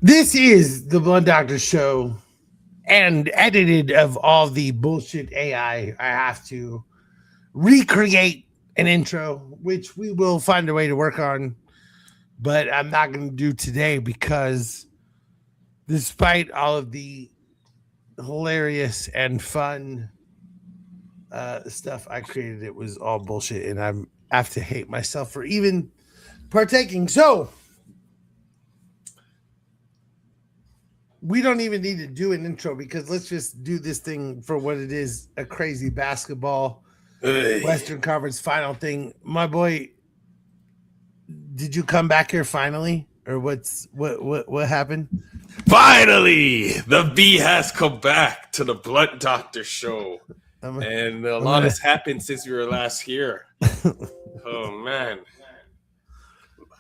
This is the Blood Doctor Show, and edited of all the bullshit AI, I have to recreate an intro, which we will find a way to work on, but I'm not going to do today because despite all of the hilarious and fun stuff I created, it was all bullshit, and I have to hate myself for even partaking. So, we don't even need to do an intro because let's just do this thing for what it is, a crazy basketball Hey. Western Conference final thing. My boy, did you come back here finally? Or what happened? Finally, the bee has come back to the Blunt Doctor show. I'm, And a I'm lot gonna has happened since we were last here. Oh, man.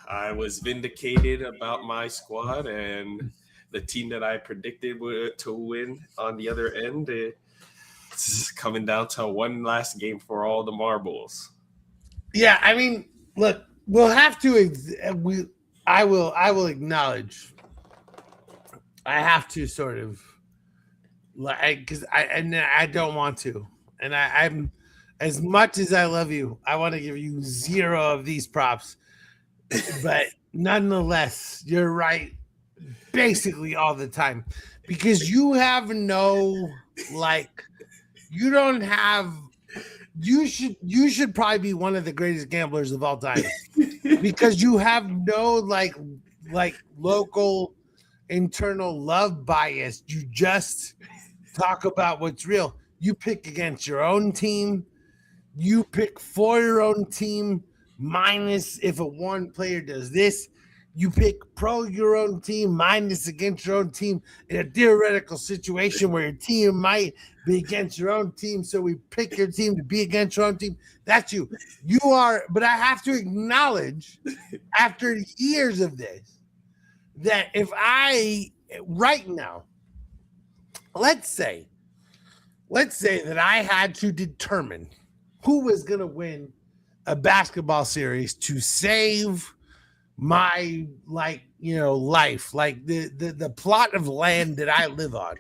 I was vindicated about my squad and the team that I predicted to win on the other end. It's coming down to one last game for all the marbles. Yeah, I mean, look, we'll have to I will acknowledge I have to sort of like because I don't want to. And I'm as much as I love you, I want to give you zero of these props. But nonetheless, you're right basically all the time because you have no like you don't have you should probably be one of the greatest gamblers of all time because you have no like local internal love bias. You just talk about what's real. You pick against your own team. You pick for your own team, minus if a one player does this. You pick pro your own team, minus against your own team in a theoretical situation where your team might be against your own team. So we pick your team to be against your own team. That's you. You are, but I have to acknowledge after years of this that if I, right now, let's say that I had to determine who was going to win a basketball series to save my life, like the plot of land that I live on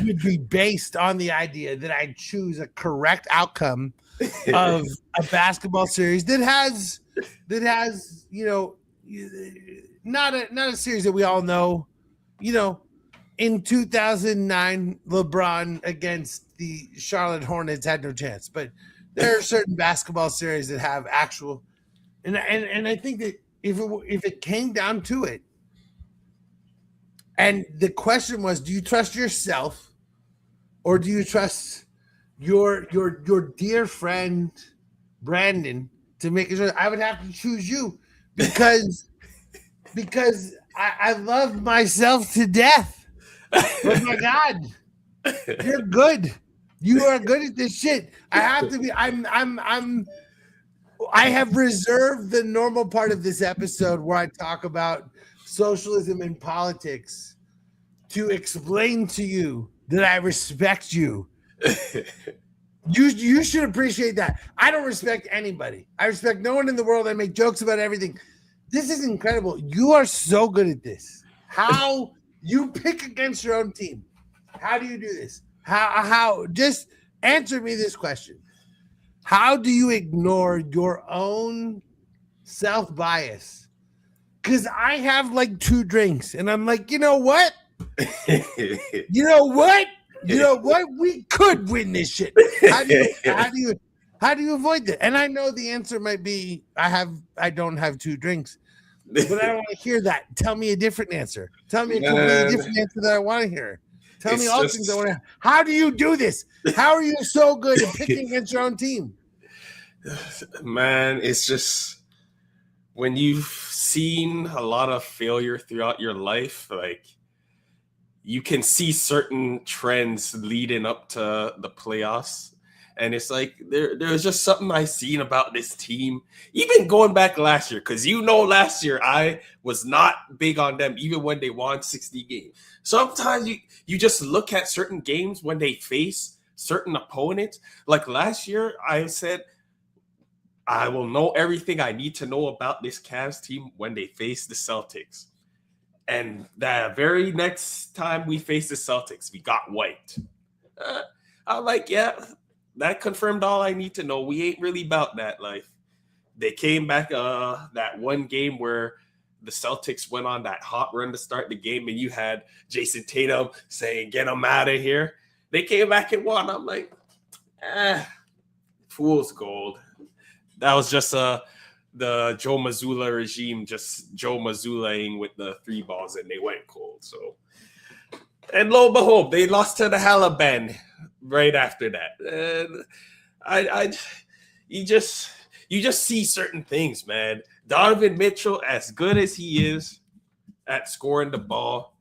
would be based on the idea that I choose a correct outcome of a basketball series that has not a series that we all know, you know in 2009, LeBron against the Charlotte Hornets had no chance. But there are certain basketball series that have actual, and I think that if it came down to it, and the question was, do you trust yourself or do you trust your dear friend Brandon to make sure? I would have to choose you because I love myself to death. Oh my God, you're good. You are good at this shit. I have to be. I have reserved the normal part of this episode where I talk about socialism and politics to explain to you that I respect you. You should appreciate that. I don't respect anybody. I respect no one in the world. I make jokes about everything. This is incredible. You are so good at this. How you pick against your own team. How do you do this? How just answer me this question. How do you ignore your own self bias? Because I have like two drinks and I'm like, you know what? You know what? You know what? We could win this shit. How do you avoid that? And I know the answer might be I don't have two drinks, but I don't want to hear that. Tell me a different answer. Tell me a completely different answer that I want to hear. Tell me It's all things I just, want to. How do you do this? How are you so good at picking against your own team? man, it's just when you've seen a lot of failure throughout your life, like you can see certain trends leading up to the playoffs. And it's like there's just something I seen about this team, even going back last year, because last year I was not big on them, even when they won 60 games. Sometimes you just look at certain games when they face certain opponents. Like last year, I said I will know everything I need to know about this Cavs team when they face the Celtics. And the very next time we faced the Celtics, we got wiped. I'm like, yeah, that confirmed all I need to know. We ain't really about that life. They came back that one game where the Celtics went on that hot run to start the game, and you had Jason Tatum saying, get them out of here. They came back and won. I'm like, fool's gold. That was just the Joe Mazzulla regime, just Joe Mazzullaing with the 3 balls, and they went cold. So, and lo and behold, they lost to the Halaban right after that. And you just see certain things, man. Donovan Mitchell, as good as he is at scoring the ball,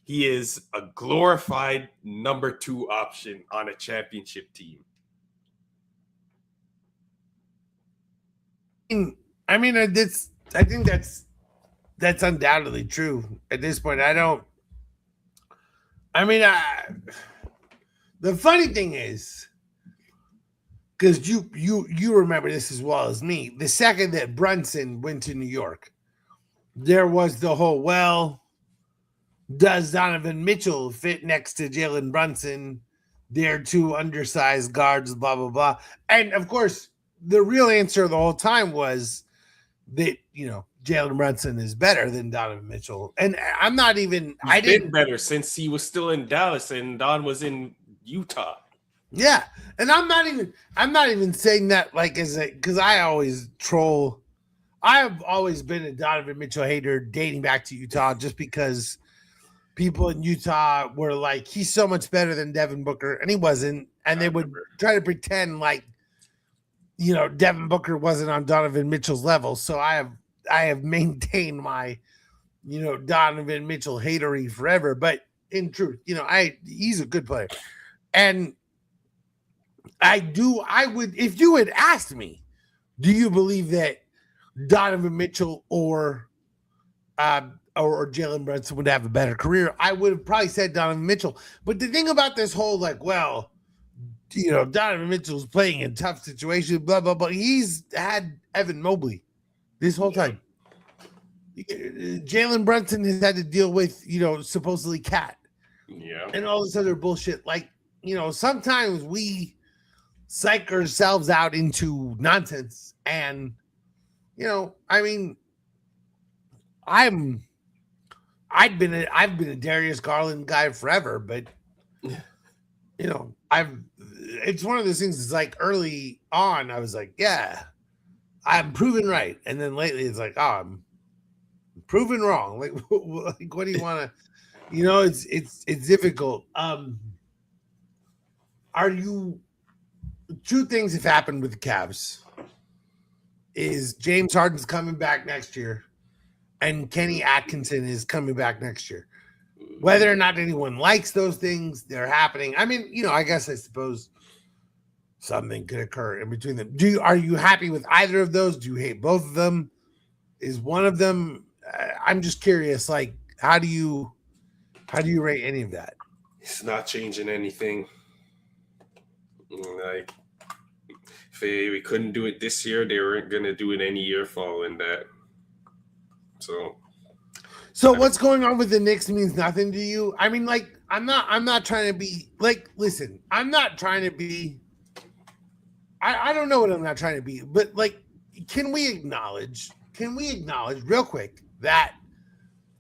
he is a glorified number 2 option on a championship team. I mean, I think that's undoubtedly true at this point. The funny thing is, because you remember this as well as me, the second that Brunson went to New York, there was the whole, well, does Donovan Mitchell fit next to Jalen Brunson? They're 2 undersized guards, blah, blah, blah. And of course, the real answer the whole time was that, Jalen Brunson is better than Donovan Mitchell. And I'm not even, I didn't better since he was still in Dallas and Don was in Utah. Yeah. And I'm not even saying that like because I always troll. I've always been a Donovan Mitchell hater dating back to Utah, just because people in Utah were like, he's so much better than Devin Booker, and he wasn't. And they would try to pretend like, Devin Booker wasn't on Donovan Mitchell's level. So I have maintained my, Donovan Mitchell hatery forever. But in truth, he's a good player. And I would, if you had asked me, do you believe that Donovan Mitchell or Jalen Brunson would have a better career, I would have probably said Donovan Mitchell. But the thing about this whole, like, well, Donovan Mitchell's playing in tough situations, blah, blah, blah. He's had Evan Mobley this whole time. Jalen Brunson has had to deal with, supposedly Cat. Yeah. And all this other bullshit. Like, sometimes we psych ourselves out into nonsense. And, I've been a Darius Garland guy forever, but it's one of those things. It's like early on, I was like, yeah, I'm proven right, and then lately it's like, oh, I'm proven wrong. Like, what do you want to? It's difficult. Two things have happened with the Cavs. Is James Harden's coming back next year, and Kenny Atkinson is coming back next year. Whether or not anyone likes those things, they're happening. I mean, I suppose something could occur in between them. Are you happy with either of those? Do you hate both of them? Is one of them? I'm just curious. Like, how do you rate any of that? It's not changing anything. Like, if we couldn't do it this year, they weren't gonna do it any year following that. So what's going on with the Knicks means nothing to you? I mean, like, I'm not trying to be like, listen, I'm not trying to be, I don't know what I'm not trying to be, but like, can we acknowledge real quick that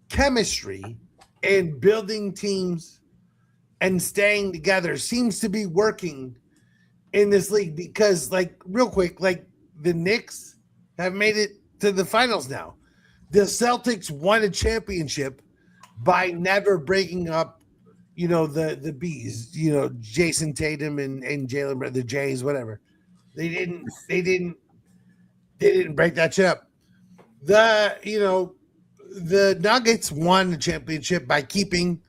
chemistry and building teams and staying together seems to be working in this league? Because, like, real quick, like, the Knicks have made it to the finals now. The Celtics won a championship by never breaking up, the B's, Jason Tatum and Jalen, the Jays, whatever. They didn't break that shit up. The Nuggets won the championship by keeping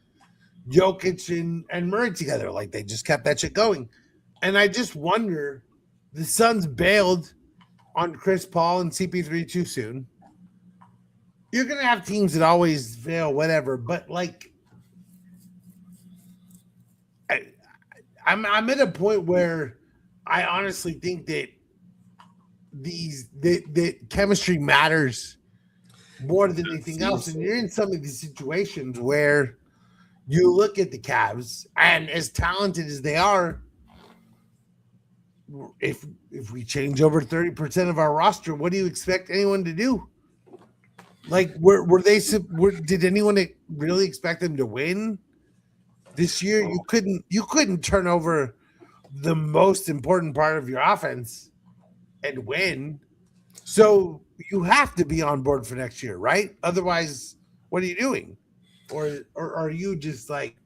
Jokic and Murray together. Like, they just kept that shit going. And I just wonder, the Suns bailed on Chris Paul and CP3 too soon. You're going to have teams that always fail, whatever. But, like, I'm at a point where I honestly think that that chemistry matters more than anything else. And you're in some of these situations where you look at the Cavs, and as talented as they are, if we change over 30% of our roster, what do you expect anyone to do? Like, did anyone really expect them to win this year? You couldn't turn over the most important part of your offense and win. So you have to be on board for next year, right? Otherwise, what are you doing? Or are you just like,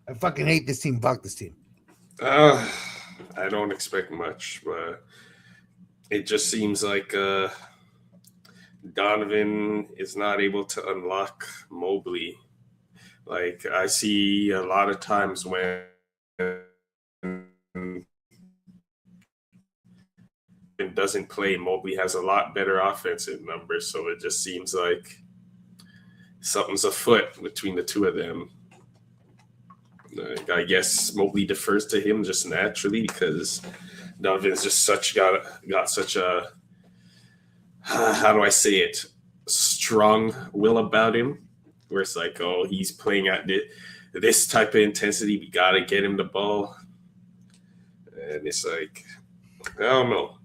I fucking hate this team, fuck this team? I don't expect much, but it just seems like Donovan is not able to unlock Mobley. Like, I see a lot of times when it doesn't play, Mobley has a lot better offensive numbers, so it just seems like something's afoot between the two of them. I guess Mobley defers to him just naturally because Donovan's just got such a how do I say it, strong will about him, where it's like, oh, he's playing at this type of intensity, we gotta get him the ball, and it's like, I don't know.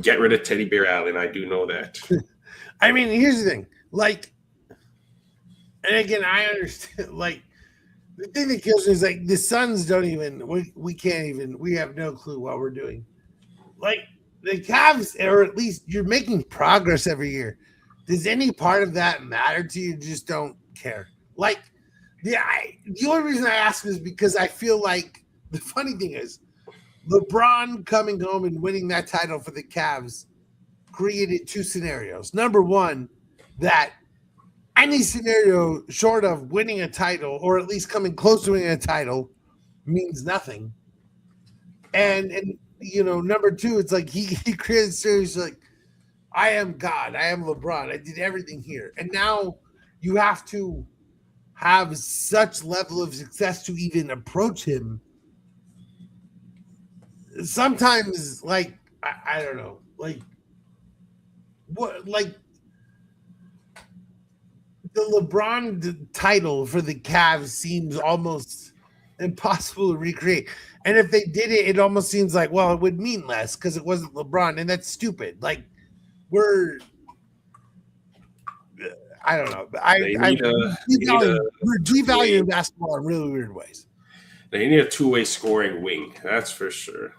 Get rid of Teddy Bear Allen. I do know that. I mean, here's the thing, like, and again, I understand, like, the thing that kills me is like the Suns don't even, we can't even, we have no clue what we're doing. Like the Cavs, or at least you're making progress every year. Does any part of that matter to you? You just don't care. Like, the only reason I ask is because I feel like the funny thing is LeBron coming home and winning that title for the Cavs created two scenarios. Number one, that any scenario short of winning a title, or at least coming close to winning a title, means nothing. And you know, number two, it's like he created series like, I am God, I am LeBron, I did everything here. And now you have to have such level of success to even approach him. Sometimes, like, I don't know, like, what, like, the LeBron title for the Cavs seems almost impossible to recreate. And if they did it, it almost seems like, well, it would mean less because it wasn't LeBron, and that's stupid. Like, we're, I don't know. We're devaluing basketball in really weird ways. They need a two-way scoring wing, that's for sure.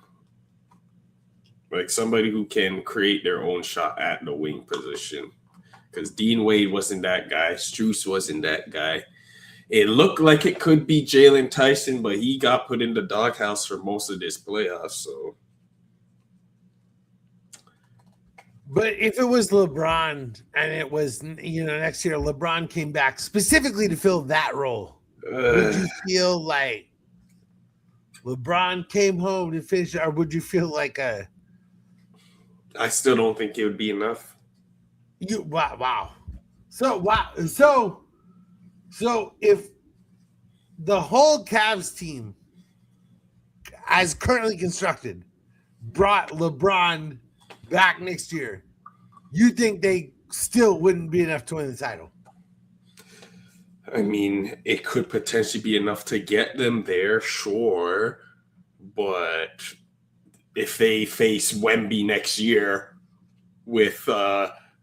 Like somebody who can create their own shot at the wing position. Because Dean Wade wasn't that guy. Strus wasn't that guy. It looked like it could be Jalen Tyson, but he got put in the doghouse for most of this playoffs. So, but if it was LeBron and it was, you know, next year LeBron came back specifically to fill that role, would you feel like LeBron came home to finish, or would you feel like I still don't think it would be enough. Wow. So if the whole Cavs team, as currently constructed, brought LeBron back next year, you think they still wouldn't be enough to win the title? I mean, it could potentially be enough to get them there, sure. But if they face Wemby next year with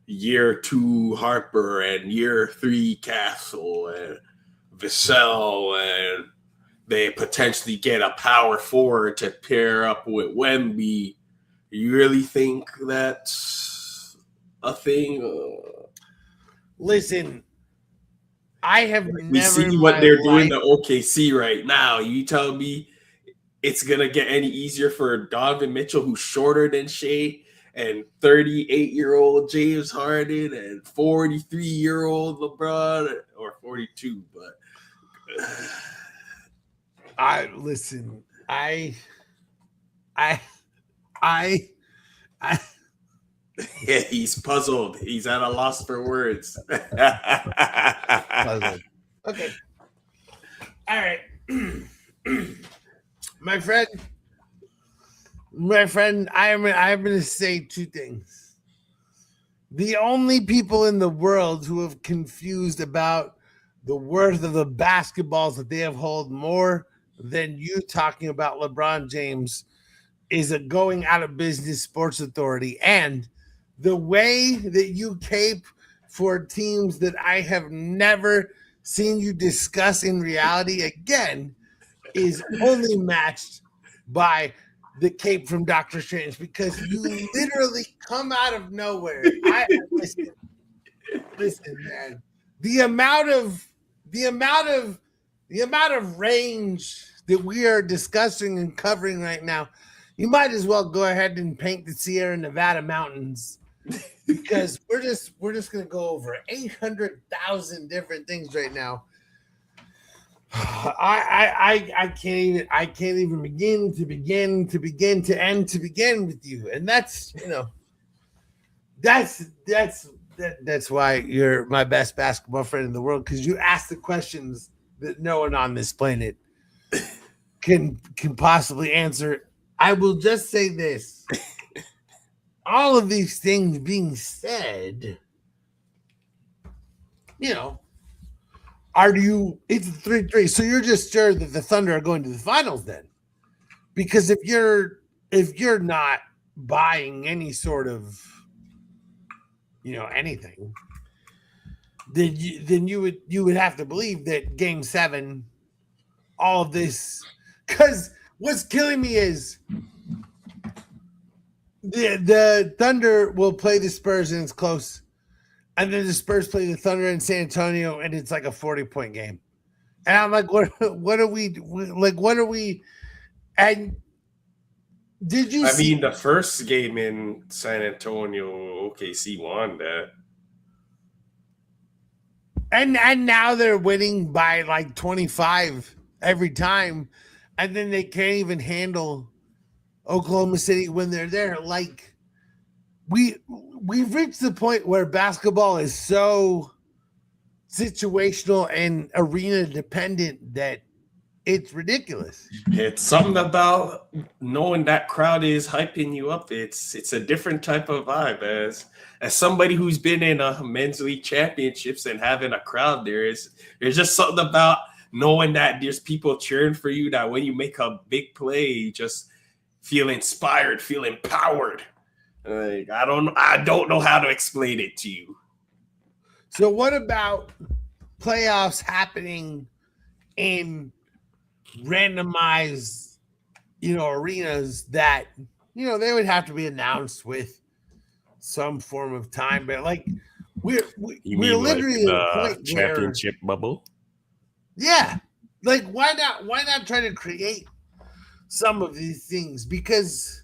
year 2 Harper and year 3 Castle and Vassell, and they potentially get a power forward to pair up with Wemby, you really think that's a thing? Listen, I have never. We see what they're doing to OKC right now. You tell me it's going to get any easier for Donovan Mitchell, who's shorter than Shea, and 38-year-old James Harden, and 43-year-old LeBron, or 42, but yeah, he's puzzled. He's at a loss for words. Puzzled. Okay. All right. My friend, I'm going to say two things. the only people in the world who have confused about the worth of the basketballs that they have held more than you talking about LeBron James is a going out of business sports authority. And the way that you cape for teams that I have never seen you discuss in reality again is only matched by the cape from Doctor Strange, because you literally come out of nowhere. Listen, man. The amount of range that we are discussing and covering right now, you might as well go ahead and paint the Sierra Nevada mountains, because we're just gonna go over 800,000 different things right now. I can't even begin to end with you, and that's that's why you're my best basketball friend in the world, because you ask the questions that no one on this planet can possibly answer. I will just say this: all of these things being said, it's 3-3. So you're just sure that the Thunder are going to the finals then? Because if you're not buying any sort of anything, then you would have to believe that Game 7, all of this, because what's killing me is the Thunder will play the Spurs and it's close. And then the Spurs play the Thunder in San Antonio, and it's like a 40-point game. And I'm like, what are we? And did you see? I mean, the first game in San Antonio, OKC won that. And now they're winning by like 25 every time. And then they can't even handle Oklahoma City when they're there. Like, we've reached the point where basketball is so situational and arena dependent that it's ridiculous. It's something about knowing that crowd is hyping you up. It's a different type of vibe. As somebody who's been in a men's league championships and having a crowd there's just something about knowing that there's people cheering for you, that when you make a big play, you just feel inspired, feel empowered. Like, I don't know how to explain it to you. So what about playoffs happening in randomized, arenas that, they would have to be announced with some form of time, but like we're literally like at a point championship bubble. Yeah, like why not try to create some of these things? Because,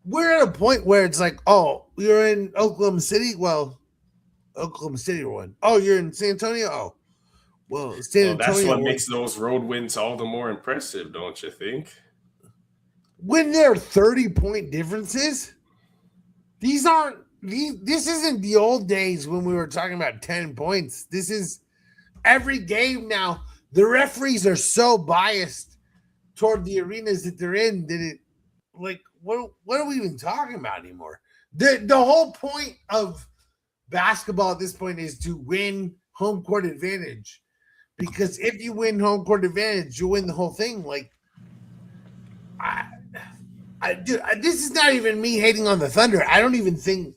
we're at a point where it's like, oh, you're in Oklahoma City. Well, Oklahoma City won. Oh, you're in San Antonio. Oh, well, San Antonio. That's what makes those road wins all the more impressive, don't you think? When there are 30-point differences, this isn't the old days when we were talking about 10 points. This is every game now. The referees are so biased toward the arenas that they're in that it, like, what are we even talking about anymore? The whole point of basketball at this point is to win home court advantage, because if you win home court advantage, you win the whole thing. Like, this is not even me hating on the Thunder. I don't even think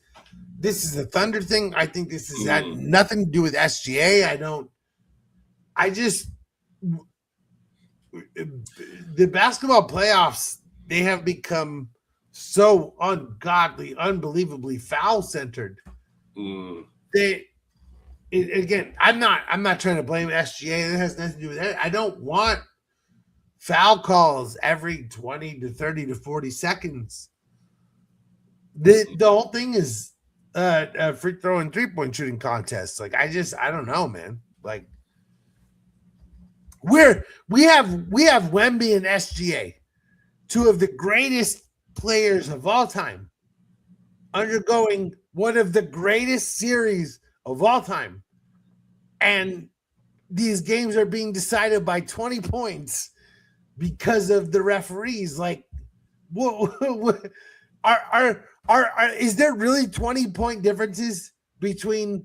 this is a Thunder thing. I think this has had nothing to do with SGA. The basketball playoffs, they have become so ungodly, unbelievably foul-centered. Again, I'm not trying to blame SGA. It has nothing to do with that. I don't want foul calls every 20 to 30 to 40 seconds. The whole thing is a free throw and 3-point shooting contest. Like, I don't know, man. Like, we have Wemby and SGA, two of the greatest players of all time, undergoing one of the greatest series of all time, and these games are being decided by 20 points because of the referees. Like, what Is there really 20-point differences between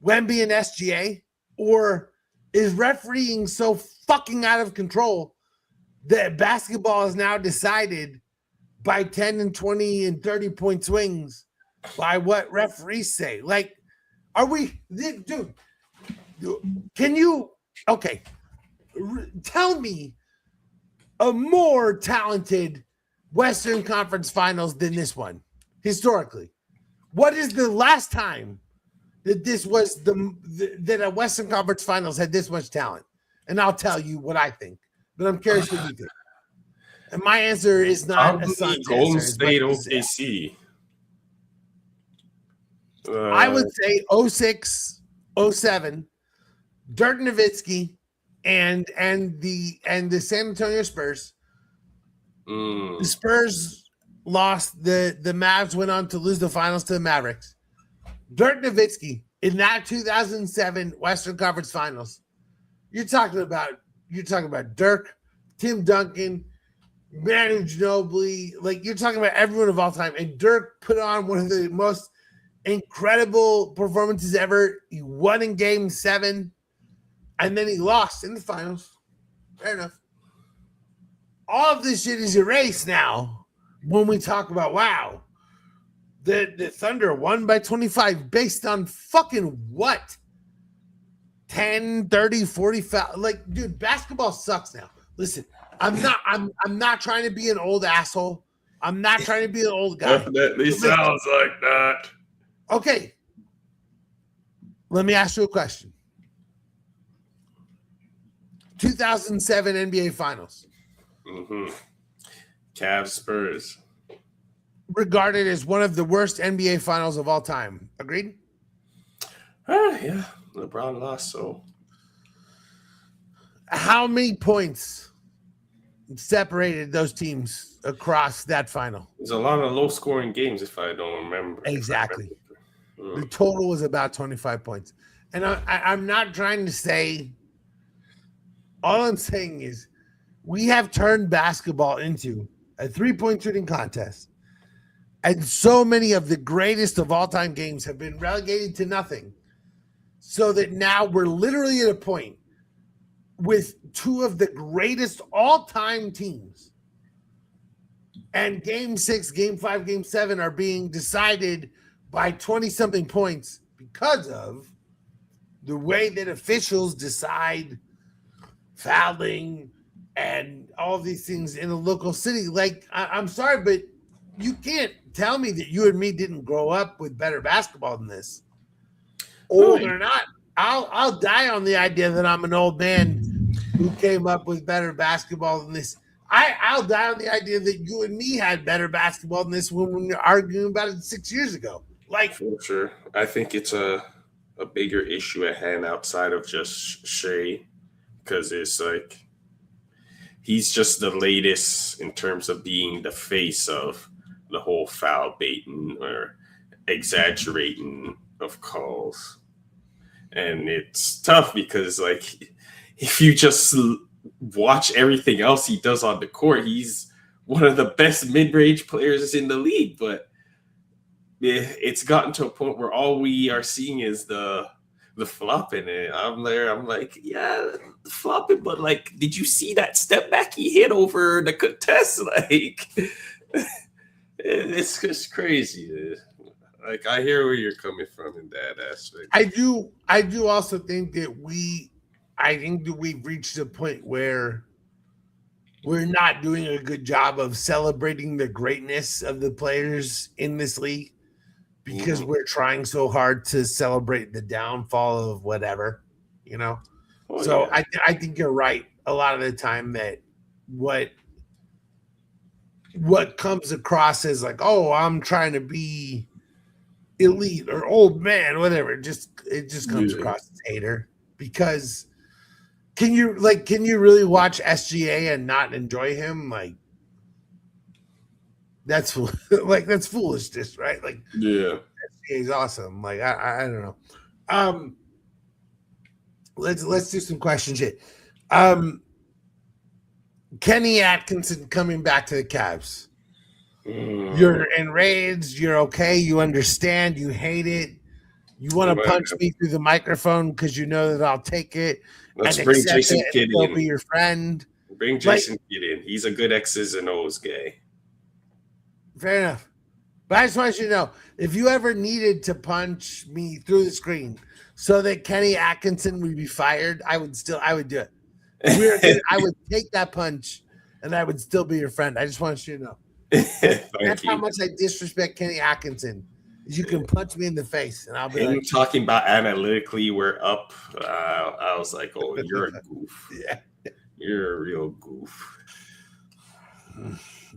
Wemby and SGA? Or is refereeing so fucking out of control that basketball is now decided by 10 and 20 and 30-point swings by what referees say? Like, are we, dude, can you, okay, tell me a more talented Western Conference Finals than this one, historically? What is the last time that this was that a Western Conference Finals had this much talent? And I'll tell you what I think, but I'm curious what you think. And my answer is not a Suns Golden answer. State OKC. I would say 06, 07, Dirk Nowitzki, and the San Antonio Spurs. The Spurs lost. The Mavs went on to lose the finals to the Mavericks. Dirk Nowitzki in that 2007 Western Conference Finals. You're talking about Dirk, Tim Duncan, Manu Ginobili. Like, you're talking about everyone of all time. And Dirk put on one of the most incredible performances ever. He won in Game 7, and then he lost in the finals. Fair enough. All of this shit is erased now when we talk about, wow, the Thunder won by 25 based on fucking what? 10, 30, 40 foul. Like, dude, basketball sucks now. Listen, I'm not trying to be an old asshole. I'm not trying to be an old guy. Definitely sounds like that. Okay. Let me ask you a question. 2007 NBA Finals. Cavs Spurs. Regarded as one of the worst NBA Finals of all time. Agreed? Yeah. LeBron lost, so. How many points separated those teams across that final? There's a lot of low-scoring games, if I don't remember. Exactly. The total was about 25 points. And I'm not trying to say, all I'm saying is we have turned basketball into a three-point shooting contest. And so many of the greatest of all-time games have been relegated to nothing. So that now we're literally at a point with two of the greatest all-time teams. And Game 6, Game 5, Game 7 are being decided by 20-something points because of the way that officials decide fouling and all of these things in a local city. Like, I'm sorry, but you can't tell me that you and me didn't grow up with better basketball than this. Old or not, I'll die on the idea that I'm an old man who came up with better basketball than this. I'll die on the idea that you and me had better basketball than this when we were arguing about it 6 years ago. Like, for sure. I think it's a bigger issue at hand outside of just Shea, because it's like he's just the latest in terms of being the face of the whole foul baiting or exaggerating of calls. And it's tough because, like, if you just watch everything else he does on the court, he's one of the best mid-range players in the league. But it's gotten to a point where all we are seeing is the flopping. And I'm there. I'm like, yeah, the flopping. But, like, did you see that step back he hit over the contest? Like, it's just crazy. Like, I hear where you're coming from in that aspect. I do also think that we've reached a point where we're not doing a good job of celebrating the greatness of the players in this league because we're trying so hard to celebrate the downfall of whatever, you know? Oh, so yeah. I think you're right a lot of the time that what comes across as like, oh, I'm trying to be elite or old man, whatever. It just comes across as hater. Because can you really watch SGA and not enjoy him? Like, that's foolishness, right? Like, yeah, SGA is awesome. Like, I don't know. Let's do some question shit. Kenny Atkinson coming back to the Cavs. You're enraged. You're okay. You understand. You hate it. You want to punch me through the microphone because you know that I'll take it Let's and bring accept Jason it Kidd and still in. be your friend. Bring Jason Kidd in. He's a good X's and O's guy. Fair enough. But I just want you to know, if you ever needed to punch me through the screen so that Kenny Atkinson would be fired, I would do it. I would take that punch and I would still be your friend. I just want you to know. That's how much I disrespect Kenny Atkinson. You can punch me in the face and I'll be Him like, talking about analytically, we're up. I was like, oh, you're a goof. Yeah. You're a real goof.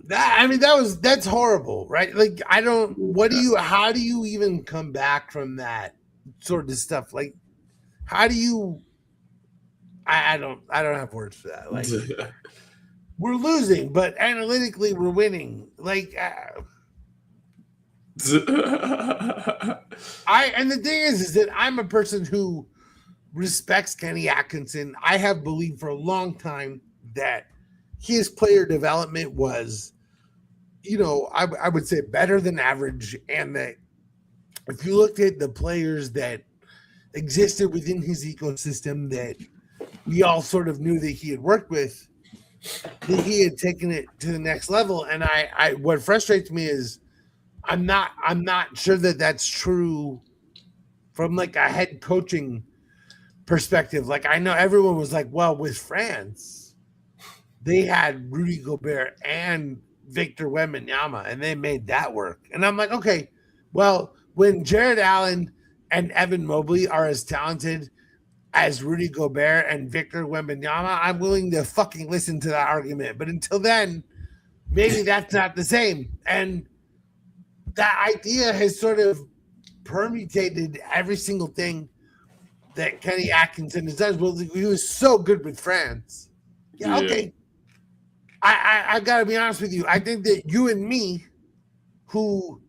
That's horrible, right? Like, how do you even come back from that sort of stuff? Like, how do you, I don't have words for that. Like, we're losing, but analytically we're winning. Like, and the thing is that I'm a person who respects Kenny Atkinson. I have believed for a long time that his player development was, I would say better than average. And that if you looked at the players that existed within his ecosystem that we all sort of knew that he had worked with, that he had taken it to the next level. And what frustrates me is I'm not sure that that's true from like a head coaching perspective. Like, I know everyone was like, well, with France, they had Rudy Gobert and Victor Wembanyama, and they made that work. And I'm like, okay, well, when Jared Allen and Evan Mobley are as talented as Rudy Gobert and Victor Wembanyama, I'm willing to fucking listen to that argument. But until then, maybe that's not the same. And that idea has sort of permutated every single thing that Kenny Atkinson has done. Well, he was so good with France. Yeah. Okay. I got to be honest with you. I think that you and me, who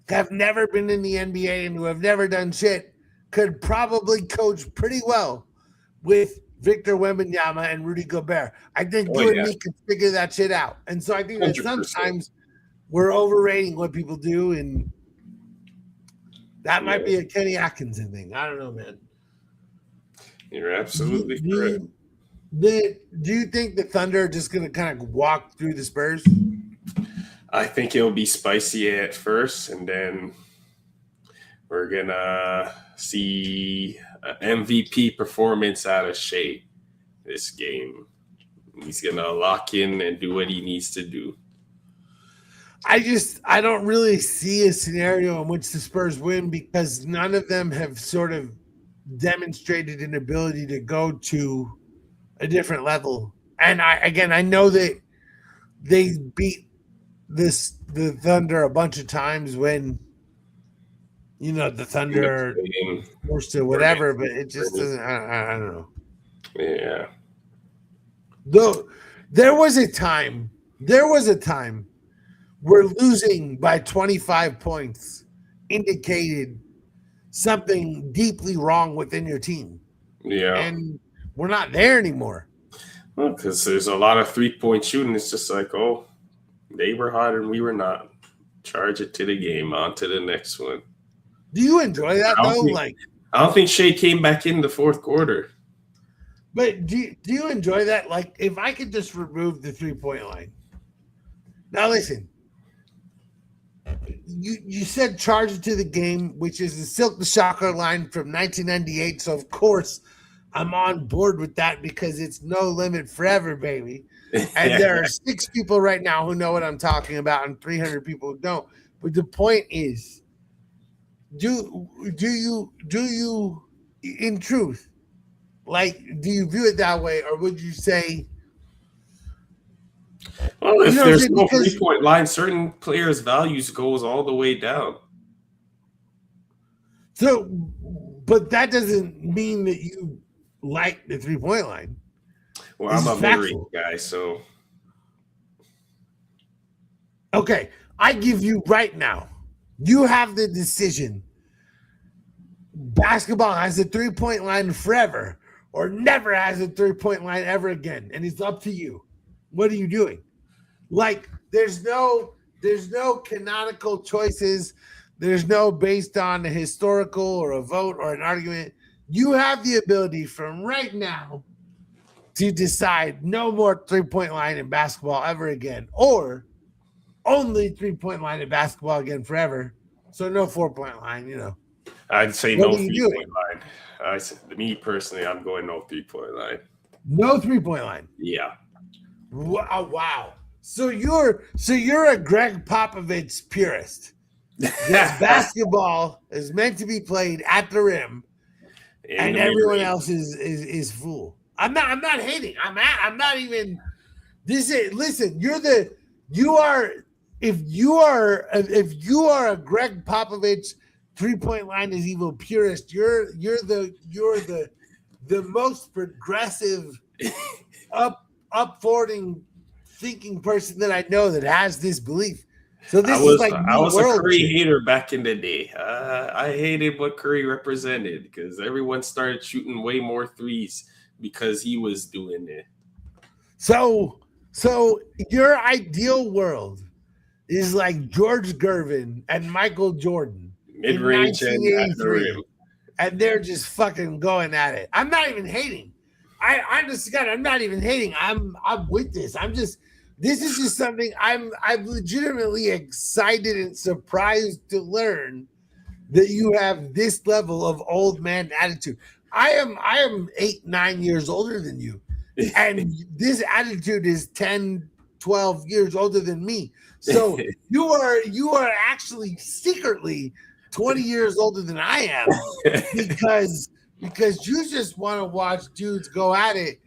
have never been in the NBA and who have never done shit, could probably coach pretty well with Victor Wembanyama and Rudy Gobert. I think you and me can figure that shit out. And so I think that 100%. sometimes we're overrating what people do, and that might be a Kenny Atkinson thing. I don't know, man. You're absolutely correct. Do you think the Thunder are just going to kind of walk through the Spurs? I think it'll be spicy at first, and then we're going to see an MVP performance out of Shea this game. He's going to lock in and do what he needs to do. I don't really see a scenario in which the Spurs win because none of them have sort of demonstrated an ability to go to a different level. And I know that they beat the Thunder a bunch of times when, the Thunder forced to whatever, but it just doesn't, I don't know. Yeah. Though there was a time where losing by 25 points indicated something deeply wrong within your team. Yeah. And we're not there anymore. Well, because there's a lot of 3-point shooting. It's just like, oh, they were hot and we were not. Charge it to the game. On to the next one. Do you enjoy that, though? I don't think Shea came back in the fourth quarter. But do you enjoy that? Like, if I could just remove the 3-point line. Now, listen. You said charge it to the game, which is the Silk the Shocker line from 1998. So, of course, I'm on board with that because it's no limit forever, baby. And there are 6 people right now who know what I'm talking about and 300 people who don't. But the point is, do you in truth, like, do you view it that way, or would you say, well, if there's no 3-point line, certain players' values goes all the way down. So, but that doesn't mean that you like the 3-point line. Well, I'm a Murray guy, so. Okay, I give you right now, you have the decision. Basketball has a 3-point line forever or never has a 3-point line ever again, and it's up to you. What are you doing? Like, there's no there's no canonical choices. There's no based on a historical or a vote or an argument. You have the ability from right now to decide no more 3-point line in basketball ever again, or only 3-point line in basketball again forever. So no 4-point line, you know. I'd say What no do you 3-point line. Me personally, I'm going no 3-point line. No 3-point line. Yeah. Wow. So you're a Greg Popovich purist. Yes, basketball is meant to be played at the rim, and everyone else is fool. I'm not hating. I'm not even. Listen. If you are a Greg Popovich 3-point line is evil purist, you're the most progressive, upwarding thinking person that I know that has this belief. So this is like I was a Curry hater back in the day. I hated what Curry represented because everyone started shooting way more threes because he was doing it. So your ideal world is like George Gervin and Michael Jordan, mid-range and at the rim, and they're just fucking going at it. I'm not even hating. I'm not even hating. I'm with this. This is just something I'm legitimately excited and surprised to learn that you have this level of old man attitude. I am 8-9 years older than you, and this attitude is 10, 12 years older than me. So you are actually secretly 20 years older than I am because you just want to watch dudes go at it.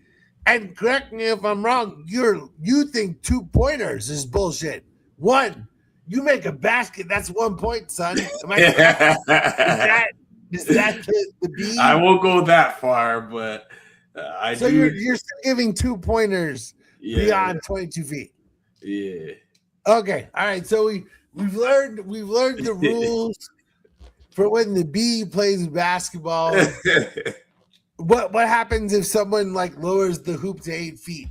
And correct me if I'm wrong, you think 2-pointers is bullshit. One, you make a basket, that's 1 point, son. Am I correct? Is that the B? I won't go that far, but So you're still giving 2-pointers beyond 22 feet. Yeah. Okay. All right. So we've learned the rules for when the B plays basketball. What happens if someone like lowers the hoop to 8 feet?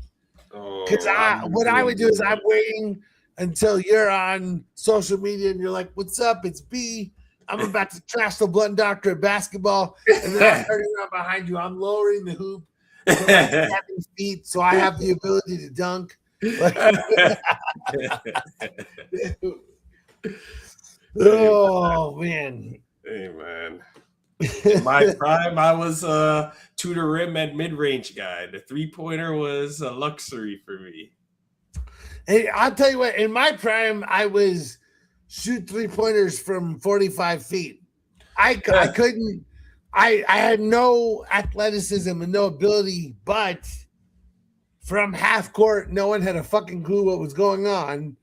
Because what I would do is I'm waiting until you're on social media and you're like, "What's up? It's B. I'm about to trash the blunt doctor of basketball," and then I'm turning around behind you. I'm lowering the hoop to like 7 feet, so I have the ability to dunk. Oh man! Hey man. In my prime, I was a to the rim and mid-range guy. The 3-pointer was a luxury for me. Hey, I'll tell you what, in my prime, I was shoot 3-pointers from 45 feet. I couldn't, I had no athleticism and no ability, but from half court, no one had a fucking clue what was going on.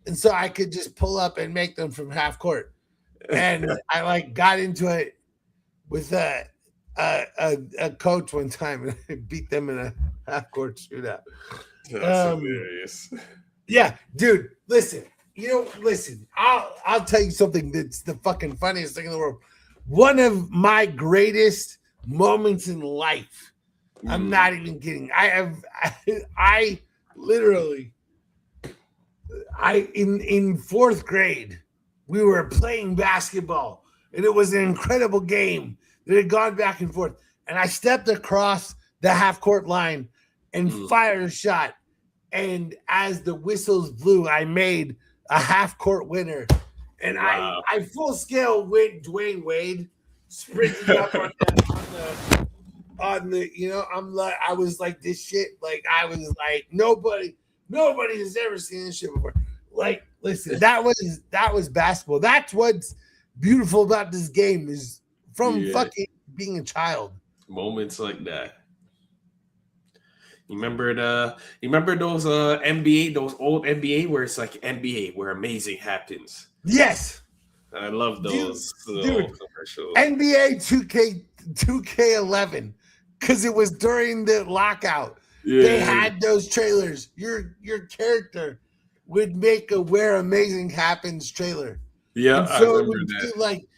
And so I could just pull up and make them from half court. And I like got into it with a coach one time and beat them in a half court shootout. That's hilarious. Yeah, dude, listen. I'll tell you something that's the fucking funniest thing in the world. One of my greatest moments in life. I'm not even kidding. I literally in 4th grade, we were playing basketball. And it was an incredible game that had gone back and forth. And I stepped across the half-court line and fired a shot. And as the whistles blew, I made a half-court winner. And wow. I full-scale went Dwayne Wade, sprinting up on the I was like this shit. Like I was like nobody has ever seen this shit before. Like, listen, that was basketball. That's what's beautiful about this game is from fucking being a child. Moments like that. You remember those NBA, those old NBA where it's like NBA where amazing happens. Yes. I love those dude, commercials. NBA 2K11 because it was during the lockout. Yeah. They had those trailers. Your character would make a Where Amazing Happens trailer. Yeah, and so I remember that. Like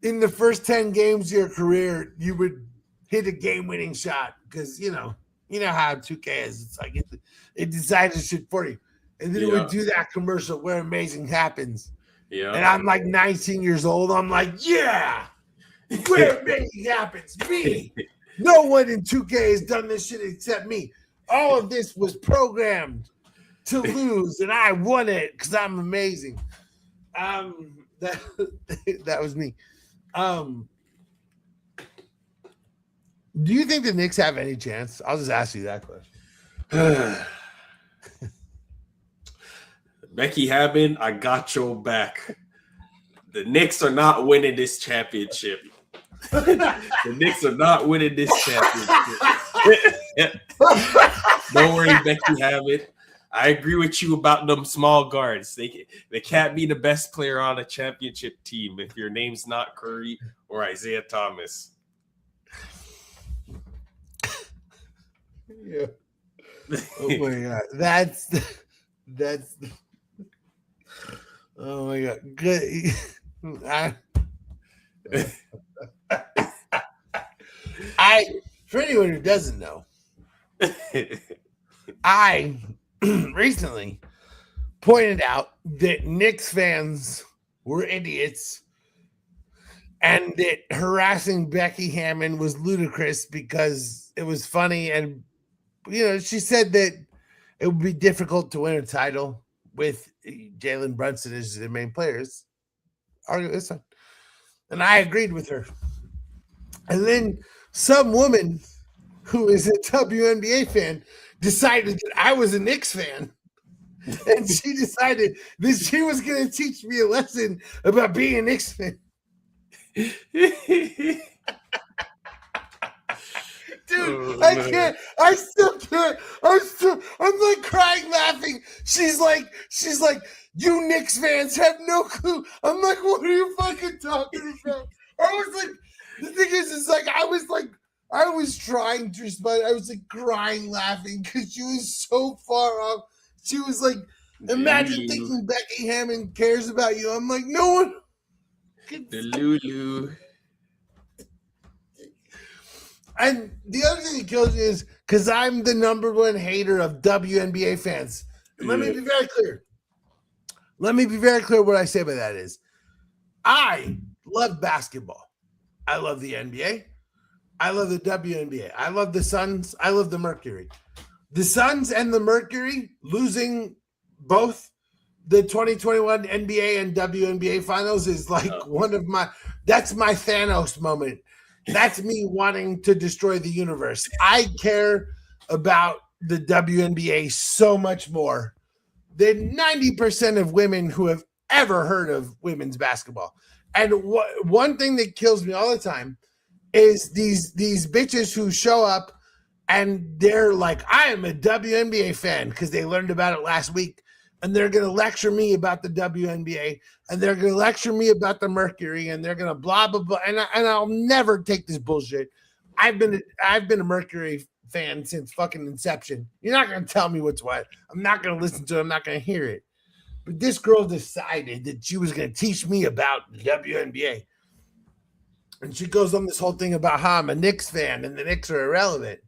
in the first 10 games of your career, you would hit a game-winning shot because you know how 2K is. It's like it decides to shoot for you. And then it would do that commercial where amazing happens. Yeah. And I'm like 19 years old. I'm like, yeah, where amazing happens. Me. No one in 2K has done this shit except me. All of this was programmed to lose, and I won it because I'm amazing. That was me. Do you think the Knicks have any chance? I'll just ask you that question. Becky Hammond, I got your back. The Knicks are not winning this championship. The Knicks are not winning this championship. Don't worry, Becky Hammond. I agree with you about them small guards. They can't be the best player on a championship team if your name's not Curry or Isaiah Thomas. Yeah. Oh my god. That's oh my god. Good. I for anyone who doesn't know, I recently pointed out that Knicks fans were idiots and that harassing Becky Hammond was ludicrous because it was funny. And, she said that it would be difficult to win a title with Jalen Brunson as the main players. And I agreed with her. And then some woman who is a WNBA fan decided that I was a Knicks fan. And she decided that she was going to teach me a lesson about being a Knicks fan. Dude, I can't. I still can't. I'm like crying, laughing. She's like, you Knicks fans have no clue. I'm like, what are you fucking talking about? I was like, the thing is like, I was trying to respond. I was like crying, laughing because she was so far off. She was like, imagine thinking Becky Hammond cares about you. I'm like, no one. The Lulu. And the other thing that kills me is because I'm the number one hater of WNBA fans. And let me be very clear. What I say by that is I love basketball. I love the NBA. I love the WNBA. I love the Suns. I love the Mercury. The Suns and the Mercury losing both the 2021 NBA and WNBA finals is like that's my Thanos moment. That's me wanting to destroy the universe. I care about the WNBA so much more than 90% of women who have ever heard of women's basketball. And one thing that kills me all the time is these bitches who show up and they're like, I am a WNBA fan because they learned about it last week. And they're going to lecture me about the WNBA, and they're going to lecture me about the Mercury, and they're going to blah, blah, blah. And I'll never take this bullshit. I've been a Mercury fan since fucking inception. You're not going to tell me what's what. I'm not going to listen to it. I'm not going to hear it. But this girl decided that she was going to teach me about the WNBA. And she goes on this whole thing about how I'm a Knicks fan and the Knicks are irrelevant.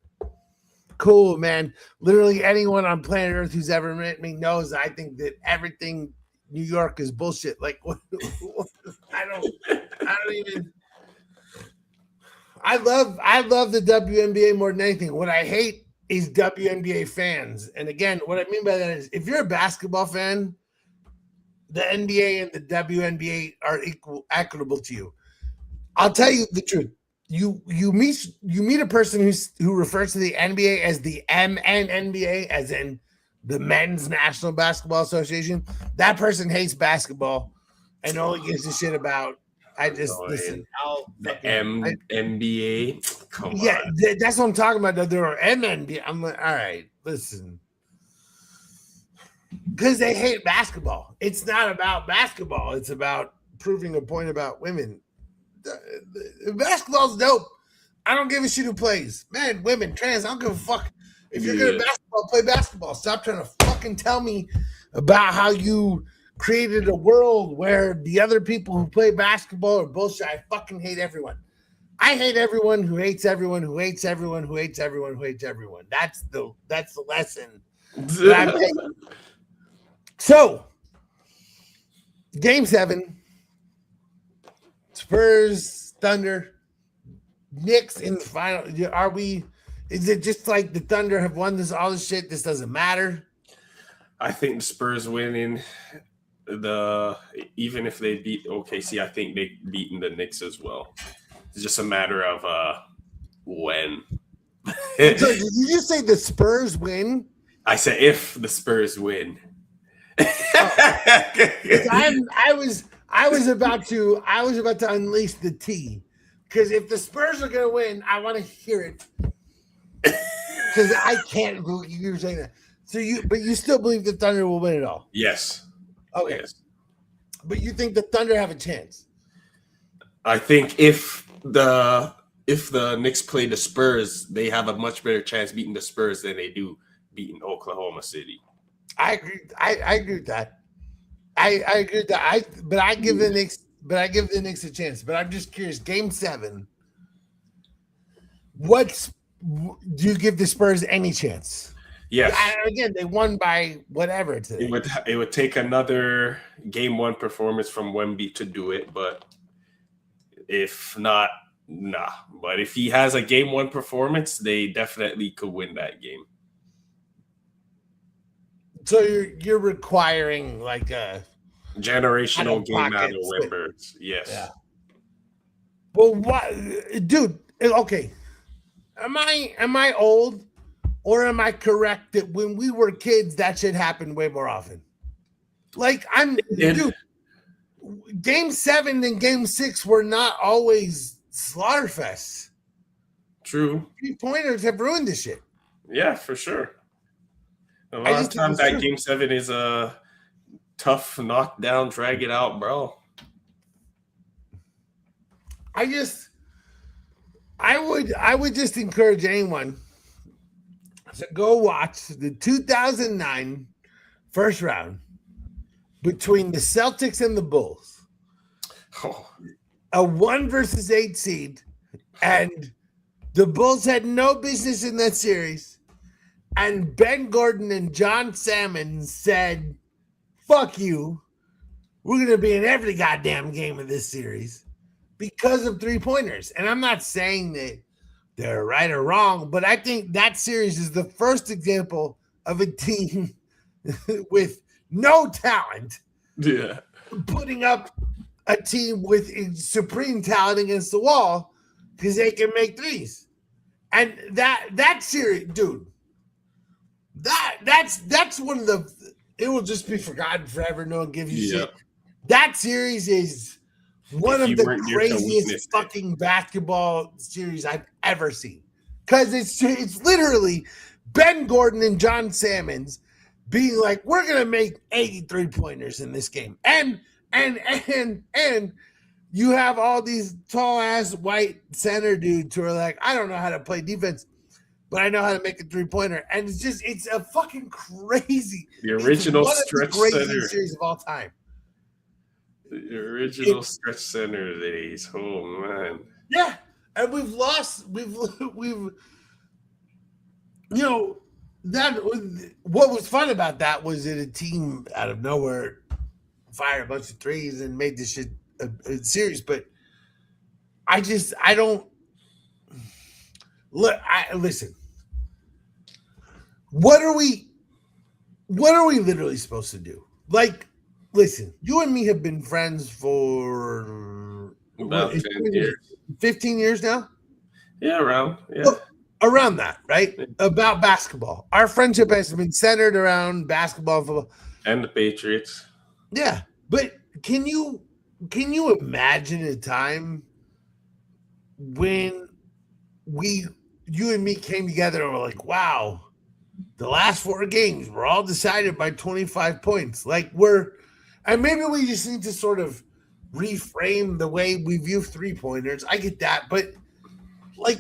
Cool, man. Literally anyone on planet Earth who's ever met me knows I think that everything New York is bullshit. Like, I don't even. I love the WNBA more than anything. What I hate is WNBA fans. And again, what I mean by that is if you're a basketball fan, the NBA and the WNBA are equitable to you. I'll tell you the truth. You meet a person who refers to the NBA as the MNNBA, as in the Men's National Basketball Association. That person hates basketball and only gives a shit about. Listen. The MNBA. Come on. Yeah, that's what I'm talking about. There are MNBA. I'm like, all right, listen, because they hate basketball. It's not about basketball. It's about proving a point about women. Basketball's dope. I don't give a shit who plays. Man, women, trans, I don't give a fuck. If you're good at basketball, play basketball. Stop trying to fucking tell me about how you created a world where the other people who play basketball are bullshit. I fucking hate everyone. I hate everyone who hates everyone who hates everyone who hates everyone who hates everyone. That's the lesson that I'm taking. So, Game 7, Spurs, Thunder, Knicks in the final. Is it just like the Thunder have won all this shit? This doesn't matter. I think the Spurs winning even if they beat OKC, I think they beaten the Knicks as well. It's just a matter of when. So did you just say the Spurs win? I said if the Spurs win. I was about to unleash the tea, because if the Spurs are gonna win, I want to hear it. Because I can't believe you're saying that. But you still believe the Thunder will win it all? Yes. Okay. Yes. But you think the Thunder have a chance? I think if the Knicks play the Spurs, they have a much better chance beating the Spurs than they do beating Oklahoma City. I agree. I agree with that. I agree with that. But I give the Knicks a chance. But I'm just curious. Game 7. Do you give the Spurs any chance? Yes. Again, they won by whatever today. It would take another Game 1 performance from Wemby to do it, but if not, nah. But if he has a Game 1 performance, they definitely could win that game. So you're requiring like a generational game out of Wembers. Yes. Yeah. Well, what, dude? Okay. Am I old, or am I correct that when we were kids that shit happened way more often? Like dude. Game 7 and Game 6 were not always slaughterfests. True. 3-pointers have ruined this shit. Yeah, for sure. A lot of times that Game 7 is a tough knockdown, drag it out, bro. I would just encourage anyone to go watch the 2009 first round between the Celtics and the Bulls. Oh. A 1 versus 8 seed, and the Bulls had no business in that series. And Ben Gordon and John Salmon said, fuck you. We're going to be in every goddamn game of this series because of 3-pointers. And I'm not saying that they're right or wrong, but I think that series is the first example of a team with no talent putting up a team with supreme talent against the wall because they can make threes. And that series, dude, that's one of the, it will just be forgotten forever. No one gives you shit. That series is one of the craziest fucking basketball series I've ever seen, because it's literally Ben Gordon and John Salmons being like, we're gonna make 83 pointers in this game, and you have all these tall ass white center dudes who are like, I don't know how to play defense, but I know how to make a 3-pointer. And it's a fucking crazy. The original stretch center series of all time. The original stretch center days. Oh man. Yeah. And we've what was fun about that was that a team out of nowhere fired a bunch of threes and made this shit a series. But listen. What are we literally supposed to do? Like, listen, you and me have been friends for about 10 years. 15 years now? Yeah, around. Yeah. Around that, right? About basketball. Our friendship has been centered around basketball and football. And the Patriots. Yeah. But can you imagine a time when you and me came together and were like, wow, the last 4 games were all decided by 25 points. Like and maybe we just need to sort of reframe the way we view 3-pointers. I get that, but like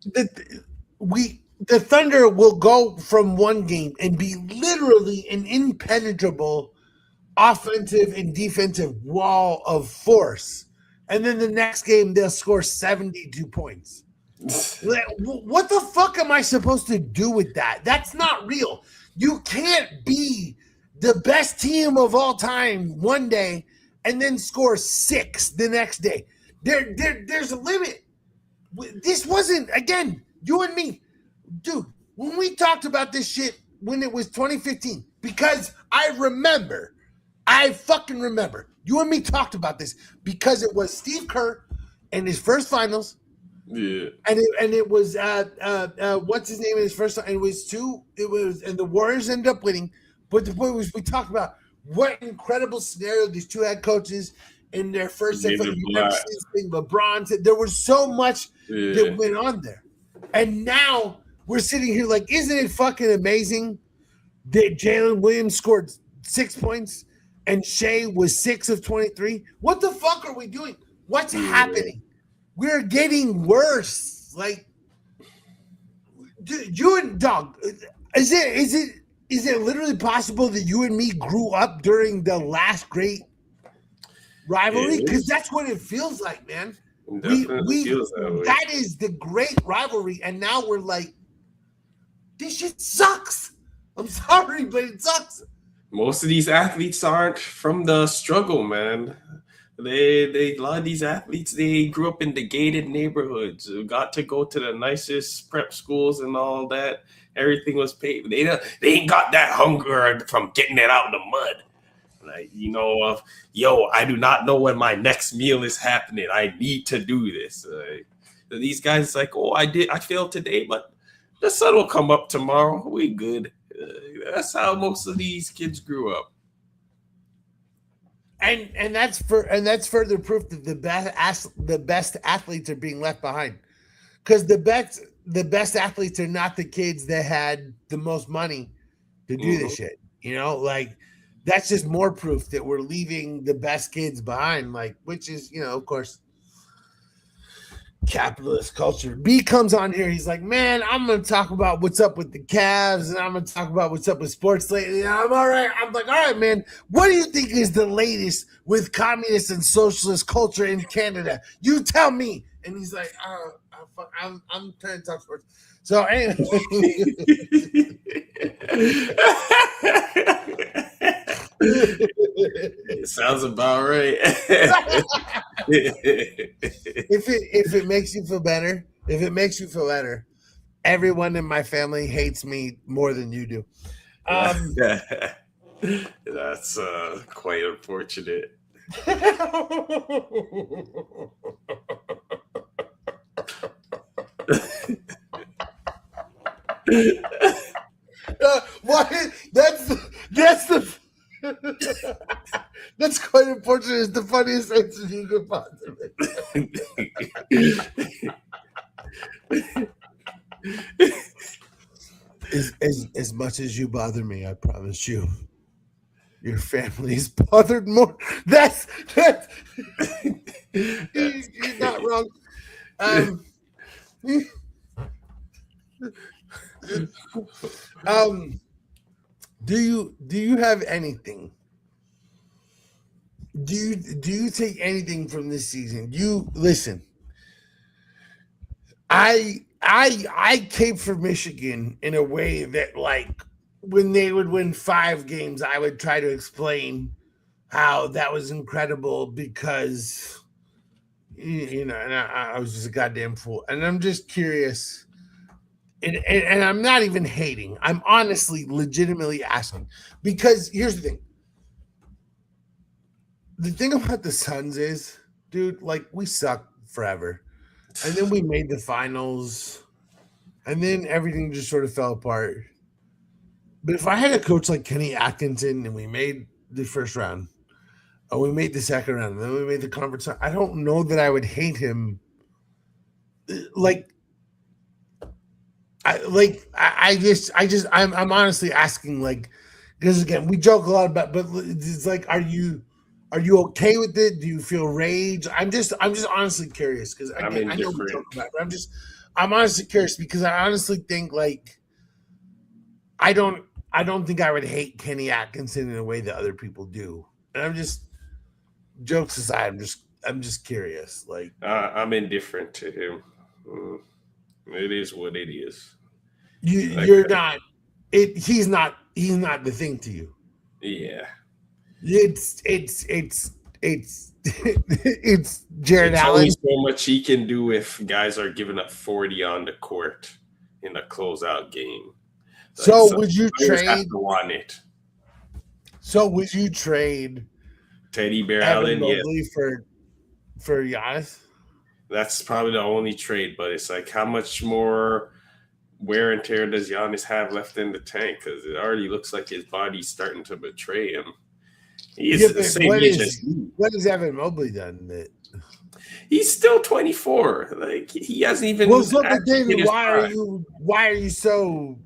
the Thunder will go from one game and be literally an impenetrable offensive and defensive wall of force, and then the next game they'll score 72 points. What the fuck am I supposed to do with that? That's not real. You can't be the best team of all time one day and then score 6 the next day. There's a limit. This wasn't, again, you and me, dude, when we talked about this shit when it was 2015, because I fucking remember, you and me talked about this because it was Steve Kerr in his first finals. Yeah. And it was what's his name in his first time? And and the Warriors ended up winning. But the point was, we talked about what incredible scenario these two head coaches in their first set. You never see this thing. LeBron said there was so much that went on there. And now we're sitting here like, isn't it fucking amazing that Jalen Williams scored 6 points and Shea was 6 of 23? What the fuck are we doing? What's happening? We're getting worse. Like, you and Dog, is it literally possible that you and me grew up during the last great rivalry? Because that's what it feels like, man. Definitely feels that way. That is the great rivalry, and now we're like, this shit sucks. I'm sorry, but it sucks. Most of these athletes aren't from the struggle, man. A lot of these athletes, they grew up in the gated neighborhoods, got to go to the nicest prep schools and all that. Everything was paid. They ain't got that hunger from getting it out in the mud. Like, I do not know when my next meal is happening. I need to do this. These guys like, I failed today, but the sun will come up tomorrow. We good. That's how most of these kids grew up. And that's further proof that the best athletes are being left behind, because the best athletes are not the kids that had the most money to do this shit. Like, that's just more proof that we're leaving the best kids behind. Like, which is, of course, capitalist culture. B comes on here. He's like, man, I'm going to talk about what's up with the Cavs, and I'm going to talk about what's up with sports lately. I'm all right. I'm like, all right, man, what do you think is the latest with communist and socialist culture in Canada? You tell me. And he's like, I'm trying to talk sports. So anyway. It sounds about right. If it makes you feel better, everyone in my family hates me more than you do. That's quite unfortunate. What? That's quite unfortunate. It's the funniest answer you could possibly. As much as you bother me, I promise you, your family's bothered more. That's you're not wrong. Do you have anything? Do you take anything from this season? You listen. I came from Michigan in a way that, like, when they would win 5 games, I would try to explain how that was incredible because, and I was just a goddamn fool. And I'm just curious. And I'm not even hating. I'm honestly, legitimately asking. Because here's the thing. The thing about the Suns is, dude, like, we suck forever. And then we made the finals. And then everything just sort of fell apart. But if I had a coach like Kenny Atkinson and we made the first round, or we made the second round, and then we made the conference, I don't know that I would hate him. I'm honestly asking, like, because again, we joke a lot about, but it's like, are you okay with it? Do you feel rage? I'm just honestly curious, because I know we talk about it, but I'm honestly curious, because I honestly think, like, I don't think I would hate Kenny Atkinson in a way that other people do. And I'm just, jokes aside, I'm just curious. Like, I'm indifferent to him. It is what it is. You're not. He's not the thing to you. Yeah. It's it's Jared It's Allen. only so much he can do if guys are giving up 40 on the court in a closeout game. So would you players have trade? to want it. So would you trade Teddy Bear Evan Allen, yes. Mobley for Giannis? That's probably the only trade, but it's like how much more wear and tear does Giannis have left in the tank? Because it already looks like his body's starting to betray him. He's the same age as me. What has Evan Mobley done? He's still 24. Like he hasn't even. Well, so but David, why are you so?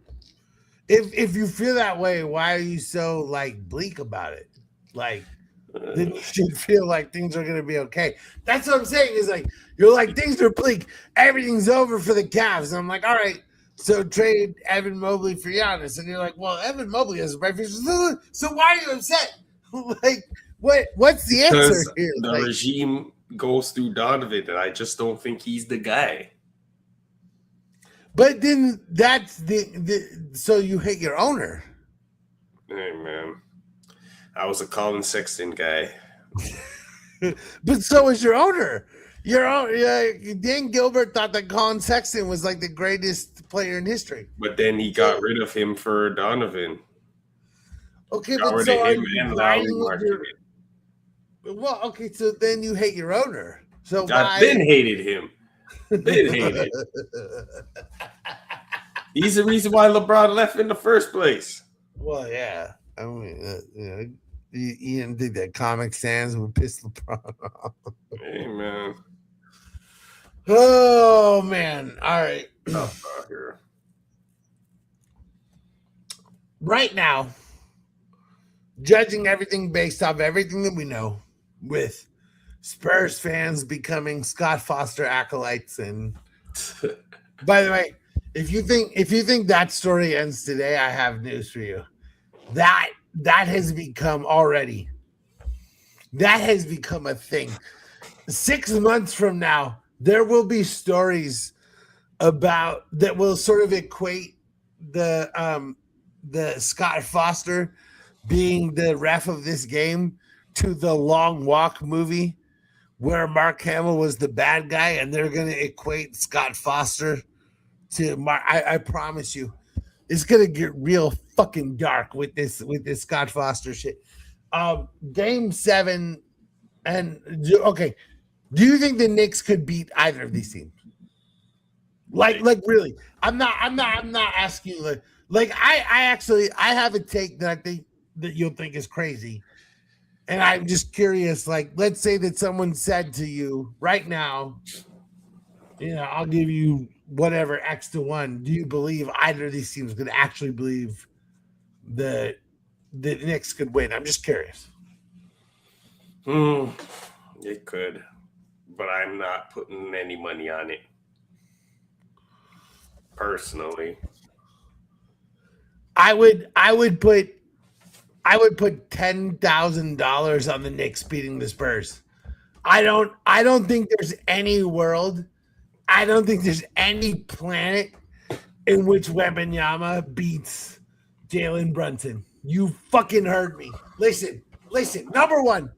If you feel that way, why are you so like bleak about it? Like then you should feel like things are gonna be okay. That's what I'm saying. Is like you're like things are bleak. Everything's over for the Cavs. And I'm like, all right. So trade Evan Mobley for Giannis, and you're like, well, Evan Mobley has a bright future. So why are you upset? Like, what's the answer here? The regime goes through Donovan, and I just don't think he's the guy. But then that's so you hate your owner. Hey man, I was a Colin Sexton guy. But so is your owner. Dan Gilbert thought that Colin Sexton was like the greatest player in history. But then he got rid of him for Donovan. Okay, but so are you well, okay, so then you hate your owner. So I've been hated him. Been hated. He's the reason why LeBron left in the first place. Well, yeah. I mean, you didn't think that Comic Sans would piss LeBron off. Hey, man. Oh, man. All right. Right now, judging everything based off everything that we know, with Spurs fans becoming Scott Foster acolytes, and by the way, if you think that story ends today, I have news for you. That has become a thing. 6 months from now, there will be stories about that will sort of equate the Scott Foster being the ref of this game to the Long Walk movie where Mark Hamill was the bad guy, and they're going to equate Scott Foster to Mark. I promise you, it's going to get real fucking dark with this Scott Foster shit. Game 7, and okay, do you think the Knicks could beat either of these teams? Like really? I'm not asking you. Like I have a take that I think that you'll think is crazy. And I'm just curious, like, let's say that someone said to you right now, I'll give you whatever X to 1. Do you believe either of these teams could actually believe that the Knicks could win? I'm just curious. It could, but I'm not putting any money on it. Personally. I would put $10,000 on the Knicks beating the Spurs. I don't think there's any world. I don't think there's any planet in which Wembanyama beats Jalen Brunson. You fucking heard me. Listen. Number one.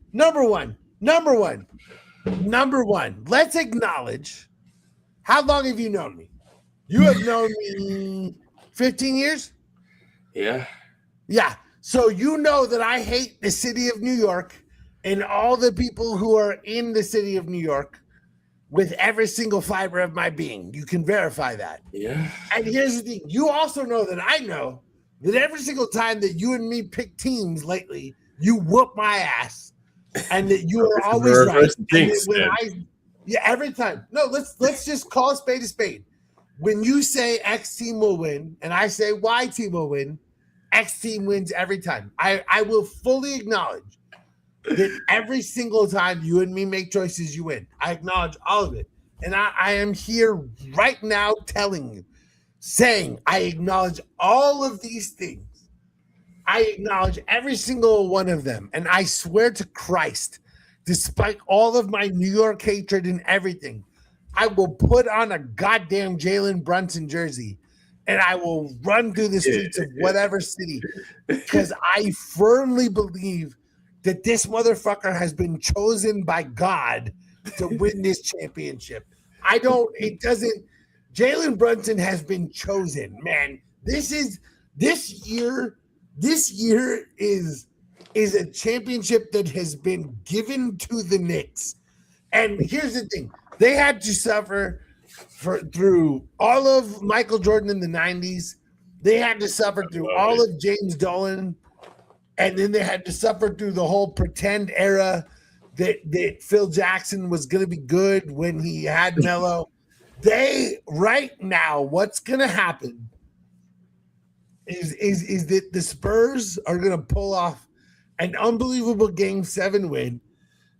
Let's acknowledge. How long have you known me? You have known me 15 years? Yeah. Yeah. So you know that I hate the city of New York and all the people who are in the city of New York with every single fiber of my being. You can verify that. Yeah. And here's the thing. You also know that every single time that you and me pick teams lately, you whoop my ass and that you are always right. Every time. No, let's just call a spade a spade. When you say X team will win and I say Y team will win, X team wins every time. I will fully acknowledge that every single time you and me make choices, you win. I acknowledge all of it. And I am here right now saying I acknowledge all of these things. I acknowledge every single one of them. And I swear to Christ, despite all of my New York hatred and everything, I will put on a goddamn Jalen Brunson jersey and I will run through the streets of whatever city because I firmly believe that this motherfucker has been chosen by God to win this championship. Jalen Brunson has been chosen, man. This year is a championship that has been given to the Knicks. And here's the thing. They had to suffer through all of Michael Jordan in the 90s. They had to suffer through all of James Dolan. And then they had to suffer through the whole pretend era that Phil Jackson was going to be good when he had Melo. Right now, what's going to happen is that the Spurs are going to pull off an unbelievable Game 7 win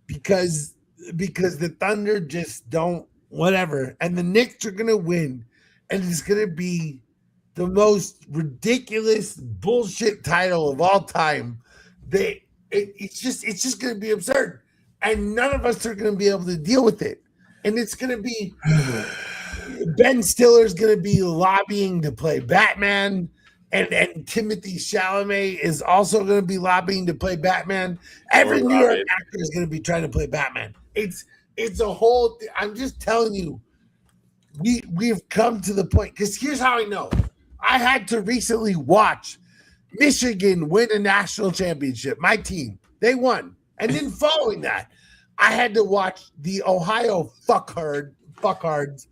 because the Thunder just don't whatever, and the Knicks are going to win, and it's going to be the most ridiculous bullshit title of all time. It's just going to be absurd, and none of us are going to be able to deal with it, and it's going to be Ben Stiller's going to be lobbying to play Batman. And Timothy Chalamet is also going to be lobbying to play Batman. Every New York actor is going to be trying to play Batman. It's a whole. I'm just telling you, we've come to the point. Because here's how I know. I had to recently watch Michigan win a national championship. My team, they won, and then following that, I had to watch the Ohio fuckhards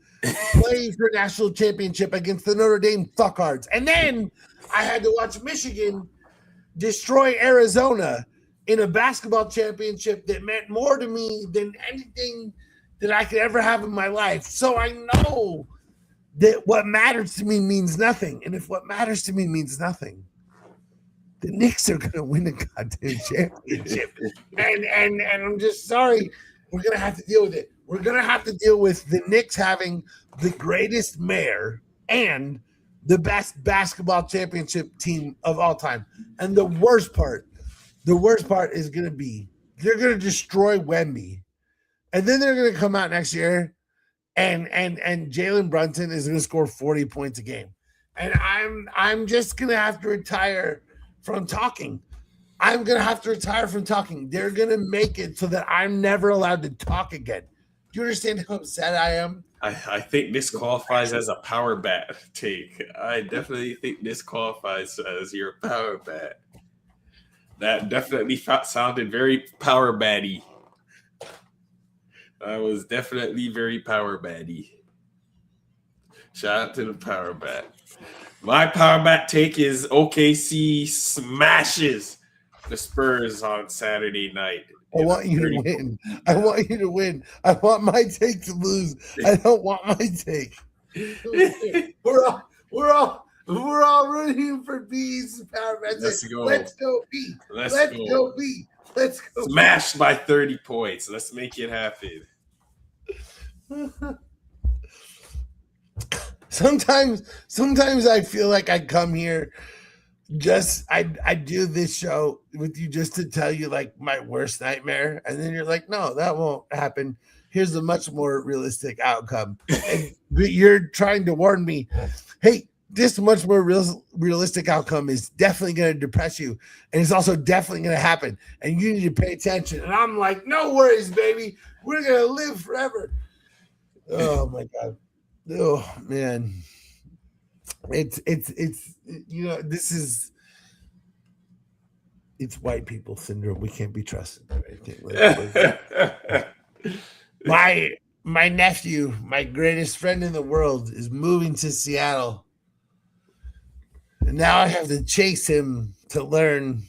play for a national championship against the Notre Dame fuckhards, and then I had to watch Michigan destroy Arizona in a basketball championship that meant more to me than anything that I could ever have in my life. So I know that what matters to me means nothing. And if what matters to me means nothing, the Knicks are going to win the goddamn championship. And I'm just sorry. We're going to have to deal with it. We're going to have to deal with the Knicks having the greatest mayor and the best basketball championship team of all time. And the worst part is going to be they're going to destroy Wemby. And then they're going to come out next year and Jalen Brunson is going to score 40 points a game. And I'm just going to have to retire from talking. I'm going to have to retire from talking. They're going to make it so that I'm never allowed to talk again. Do you understand how upset I am? I think this qualifies as a power bat take. I definitely think this qualifies as your power bat. That definitely sounded very power batty. I was definitely very power batty. Shout out to the power bat. My power bat take is OKC smashes the Spurs on Saturday night. I want you to win. I want you to win. I want my take to lose. I don't want my take. We're all rooting for B's power bat. Let's go. Let's go B. Let's go B. Let's go. Smashed by 30 points. Let's make it happen. Sometimes I feel like I come here I do this show with you just to tell you like my worst nightmare, and then you're like, no, that won't happen. Here's a much more realistic outcome. But you're trying to warn me, hey, this much more realistic outcome is definitely going to depress you, and it's also definitely going to happen, and you need to pay attention. And I'm like, no worries, baby, we're going to live forever. Oh my God. Oh man. It's you know, it's white people syndrome. We can't be trusted. My nephew, my greatest friend in the world, is moving to Seattle. And now I have to chase him to learn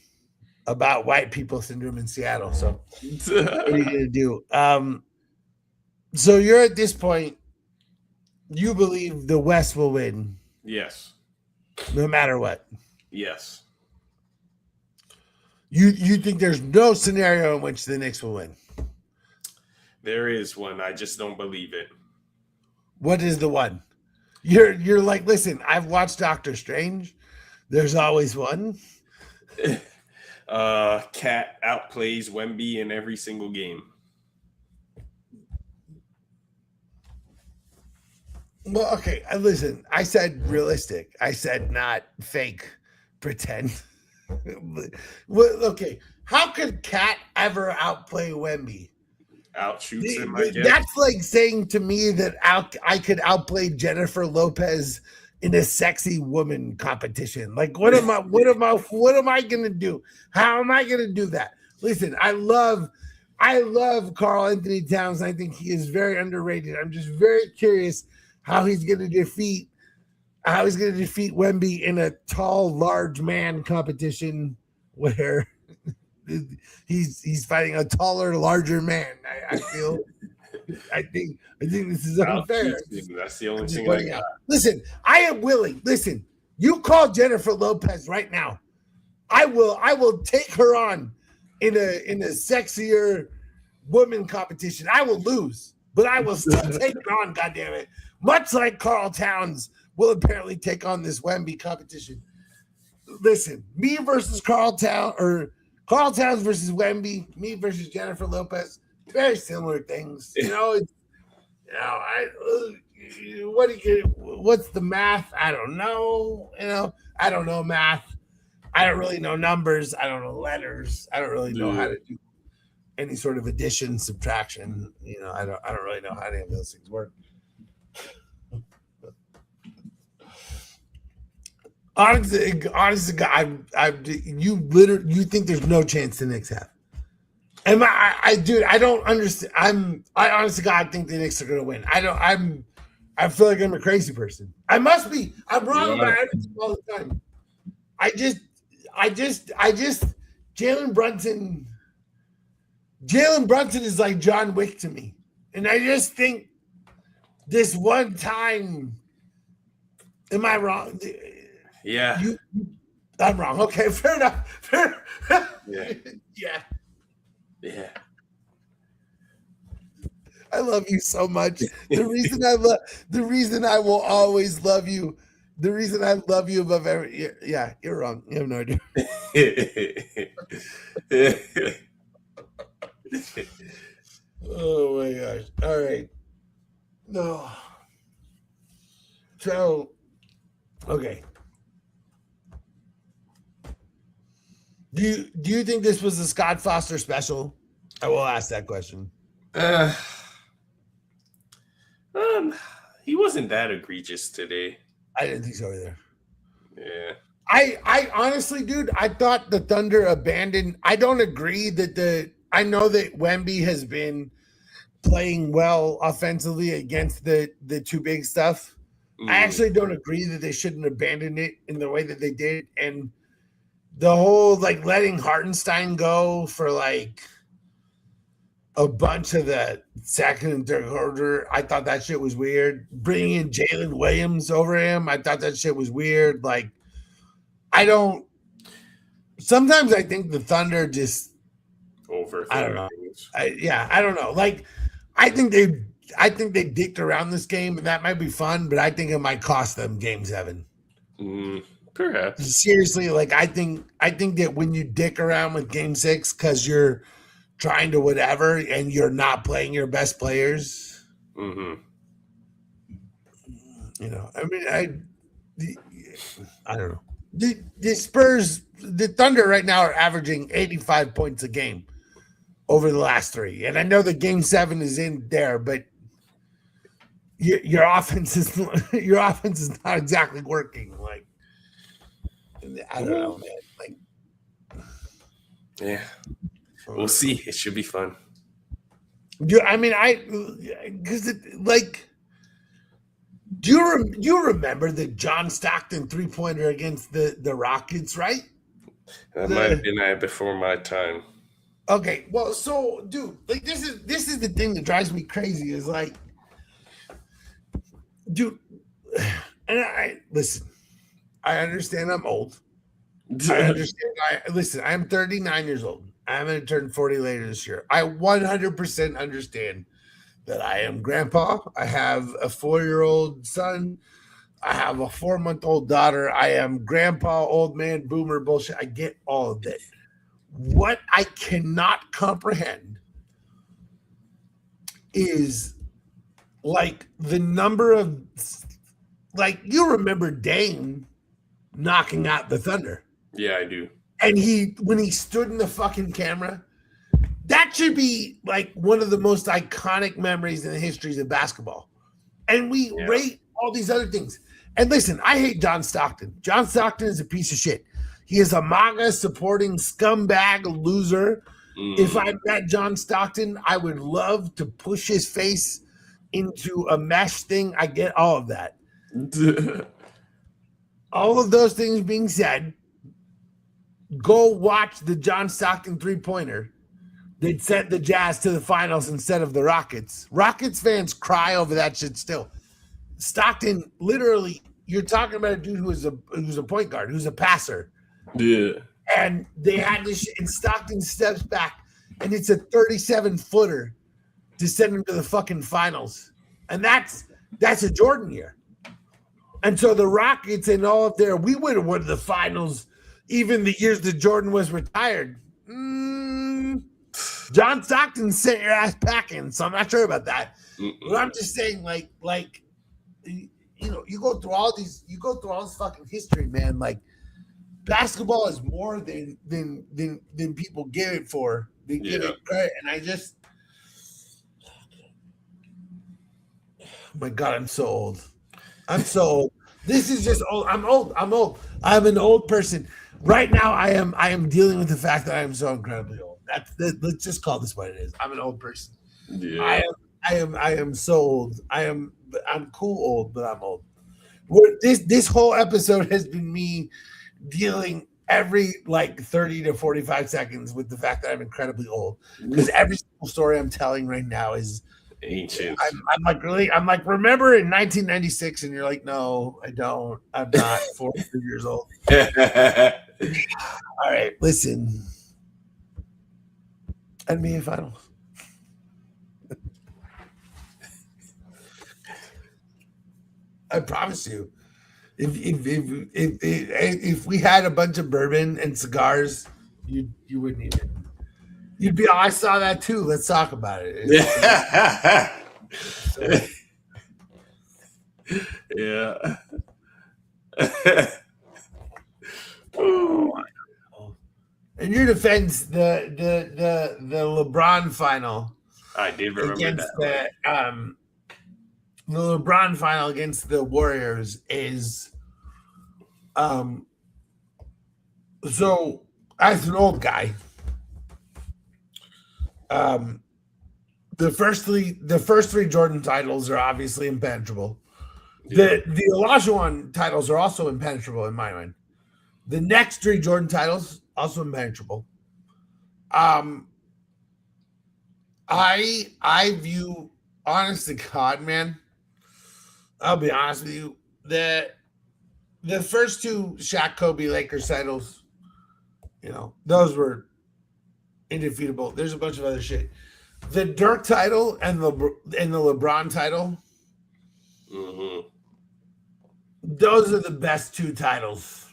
about white people syndrome in Seattle. So what are you gonna do? So you're at this point, you believe the West will win. Yes. No matter what. Yes. You think there's no scenario in which the Knicks will win? There is one. I just don't believe it. What is the one? You're like, listen, I've watched Doctor Strange. There's always one. Cat outplays Wemby in every single game. Well, okay. Listen, I said realistic. I said not fake, pretend. Well, okay. How could Cat ever outplay Wemby? Outshoots him, I guess. That's like saying to me that I could outplay Jennifer Lopez in a sexy woman competition. Like, what am I gonna do? How am I gonna do that? Listen, I love Carl Anthony Towns. I think he is very underrated. I'm just very curious how he's gonna defeat Wemby in a tall, large man competition where he's fighting a taller, larger man. I think this is unfair. That's the only thing I got. Listen, I am willing. Listen, you call Jennifer Lopez right now. I will take her on in a sexier woman competition. I will lose, but I will still take her on, goddammit. Much like Carl Towns will apparently take on this Wemby competition. Listen, me versus Carl Towns, or Carl Towns versus Wemby, me versus Jennifer Lopez, very similar things. What's the math? I don't know. I don't know math. I don't really know numbers. I don't know letters. I don't really know how to do any sort of addition, subtraction. I don't really know how any of those things work. Honestly, you think there's no chance the Knicks have? And I don't understand. I honestly, God, think the Knicks are going to win. I feel like I'm a crazy person. I must be. I'm wrong about everything all the time. I just, Jalen Brunson is like John Wick to me, and I just think this one time. Am I wrong? Yeah, I'm wrong. Okay, fair enough. Yeah. Yeah. I love you so much. The reason I will always love you. The reason I love you above every. Yeah, you're wrong. You have no idea. Oh my gosh! All right. No. So, okay. Do you think this was a Scott Foster special? I will ask that question. He wasn't that egregious today. I didn't think so either. Yeah. I honestly, dude, I thought the Thunder abandoned. I don't agree that I know that Wemby has been playing well offensively against the too big stuff. I actually don't agree that they shouldn't abandon it in the way that they did. And the whole like letting Hartenstein go for like a bunch of the second and third quarter, I thought that shit was weird. Bringing in Jalen Williams over him, I thought that shit was weird. Like, sometimes I think the Thunder just over. I don't know. I don't know. Like, I think they dicked around this game, and that might be fun, but I think it might cost them Game 7. Perhaps. Seriously, like I think that when you dick around with Game 6 because you're trying to whatever and you're not playing your best players, I mean, I don't know. The Spurs, the Thunder right now are averaging 85 points a game over the last 3, and I know that Game 7 is in there, but your offense is not exactly working. Like, I don't know, man. Like, yeah, we'll see. It should be fun. I mean, because like, do you remember the John Stockton 3-pointer against the Rockets, right? That might have been before my time. Okay, well, so dude, like this is the thing that drives me crazy is like, dude, and I listen. I understand I'm old. I understand. I am 39 years old. I'm going to turn 40 later this year. I 100% understand that I am grandpa. I have a 4-year-old son. I have a 4-month-old daughter. I am grandpa, old man, boomer bullshit. I get all of that. What I cannot comprehend is like the number of, like, you remember Dame knocking out the Thunder. Yeah, I do. And when he stood in the fucking camera, that should be like one of the most iconic memories in the histories of basketball. And we rate all these other things. And listen, I hate John Stockton. John Stockton is a piece of shit. He is a MAGA supporting scumbag loser. If I met John Stockton, I would love to push his face into a mesh thing. I get all of that. All of those things being said, go watch the John Stockton three-pointer that sent the Jazz to the finals instead of the Rockets. Rockets fans cry over that shit still. Stockton, literally, you're talking about a dude who's a point guard, who's a passer. Yeah. And they had this shit, and Stockton steps back, and it's a 37-footer to send him to the fucking finals. And that's a Jordan year. And so the Rockets and all of their, we would have won the finals even the years that Jordan was retired. John Stockton sent your ass packing, so I'm not sure about that. But I'm just saying, like, you know, you go through all this fucking history, man. Like, basketball is more than people give it for. They give it credit, and I just, oh my God, I'm so old. I'm so old. This is just old. I'm old. I'm an old person. Right now, I am dealing with the fact that I am so incredibly old. Let's just call this what it is. I'm an old person. Yeah. I am so old. I'm cool old, but I'm old. This whole episode has been me dealing every like 30 to 45 seconds with the fact that I'm incredibly old, because every single story I'm telling right now is ancient. I'm like, remember in 1996, and you're like, no, I don't. I'm not 43 years old. All right, listen. NBA Finals. I promise you, if we had a bunch of bourbon and cigars, you wouldn't even. You'd be. Oh, I saw that too. Let's talk about it. Yeah. In your defense, the LeBron final. I did remember against that. The LeBron final against the Warriors is, so as an old guy, the first three Jordan titles are obviously impenetrable. The Olajuwon titles are also impenetrable in my mind. The next three Jordan titles also impenetrable. I view, honest to God, man, I'll be honest with you, that the first two Shaq Kobe Lakers titles, you know, those were indefeatable. There's a bunch of other shit. The Dirk title and the LeBron title, those are the best two titles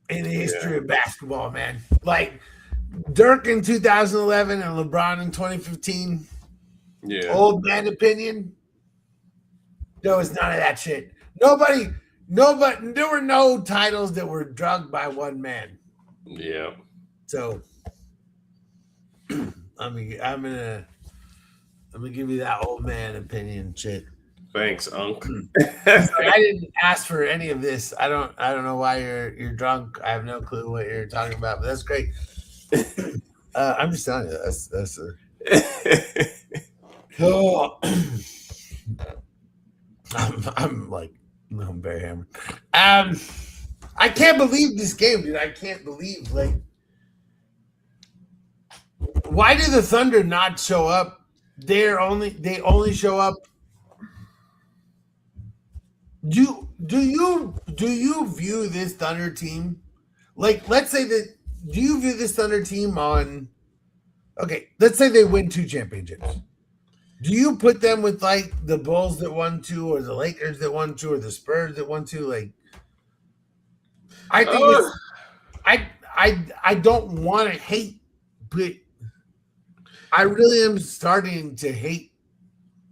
in the history of basketball, man. Like Dirk in 2011 and LeBron in 2015. Yeah. Old man opinion. There was none of that shit. Nobody, there were no titles that were drugged by one man. Yeah. So I'm gonna give you that old man opinion shit. Thanks, Unc. I didn't ask for any of this. I don't know why you're drunk. I have no clue what you're talking about, but that's great. I'm just telling you, that's oh, I'm very hammered. I can't believe this game, dude. I can't believe, like, why do the Thunder not show up? They only show up. Do you view this Thunder team, like, let's say that, do you view this Thunder team on, okay, let's say they win 2 championships. Do you put them with like the Bulls that won 2, or the Lakers that won 2, or the Spurs that won 2? Like, I think I don't want to hate, but I really am starting to hate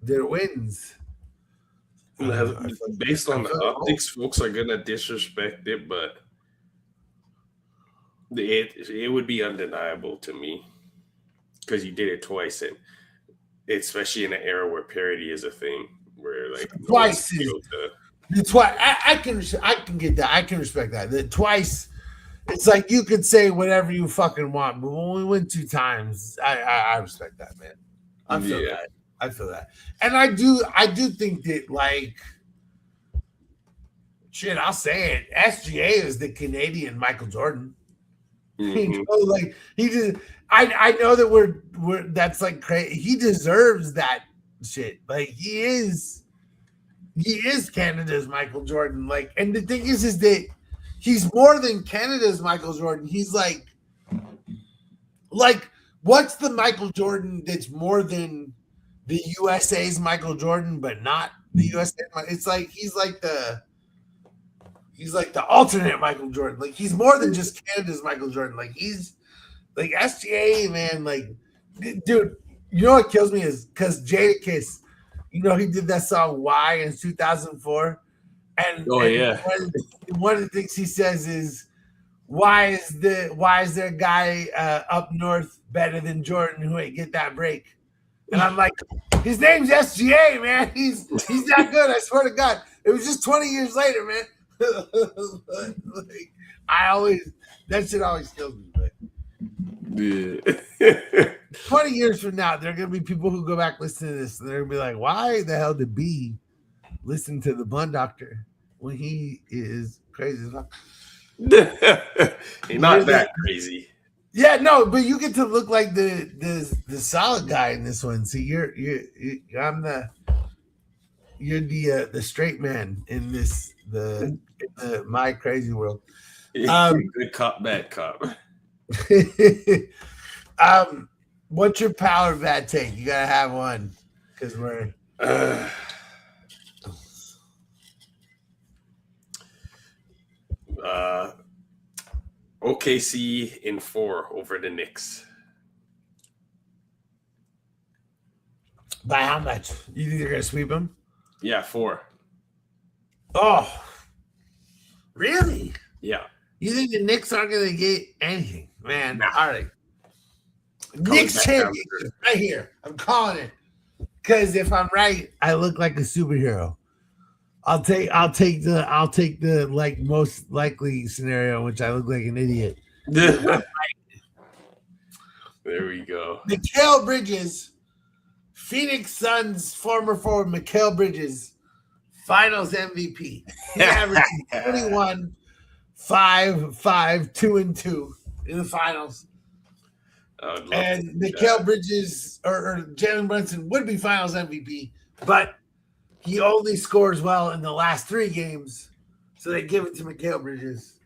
their wins. Based on the optics, folks are gonna disrespect it, but it would be undeniable to me because you did it twice, and especially in an era where parody is a thing, where like twice it's why I can get that. I can respect that. The twice, it's like you could say whatever you fucking want, but when we win 2 times, I respect that, man. I feel that. I feel that, and I do think that, like, shit, I'll say it. SGA is the Canadian Michael Jordan. Mm-hmm. You know, like he just, I know that we're that's like crazy. He deserves that shit. Like he is Canada's Michael Jordan. Like, and the thing is that he's more than Canada's Michael Jordan. He's like, what's the Michael Jordan that's more than the USA's Michael Jordan, but not the USA? It's like he's like the alternate Michael Jordan. Like he's more than just Canada's Michael Jordan. Like he's like SGA, man. Like, dude, you know what kills me is because Jadakiss, you know, he did that song "Why" in 2004, and one of the things he says is, why is there a guy up north better than Jordan who ain't get that break? And I'm like, his name's SGA, man. He's that good. I swear to God. It was just 20 years later, man. Like, that shit always kills me. But yeah. 20 years from now, there are gonna be people who go back listen to this, and they're gonna be like, "Why the hell did B listen to the Bun Doctor when he is crazy as fuck?" He's not that crazy. Yeah, no, but you get to look like the solid guy in this one. See, you're the straight man in this the my crazy world. Good cop, bad cop. What's your power bad take? You gotta have one because we're OKC in 4 over the Knicks. By how much? You think they're gonna sweep them? Yeah, 4. Oh, really? Yeah. You think the Knicks aren't gonna get anything, man? Nah. All right. Knicks championship right here. I'm calling it. Because if I'm right, I look like a superhero. I'll take the like most likely scenario, which I look like an idiot. There we go. Mikal Bridges, Phoenix Suns former forward Mikal Bridges, Finals MVP. He averaged 21, 5, 2, and 2 in the finals. And Mikal Bridges or Jalen Brunson would be Finals MVP, but he only scores well in the last 3 games, so they give it to Mikal Bridges.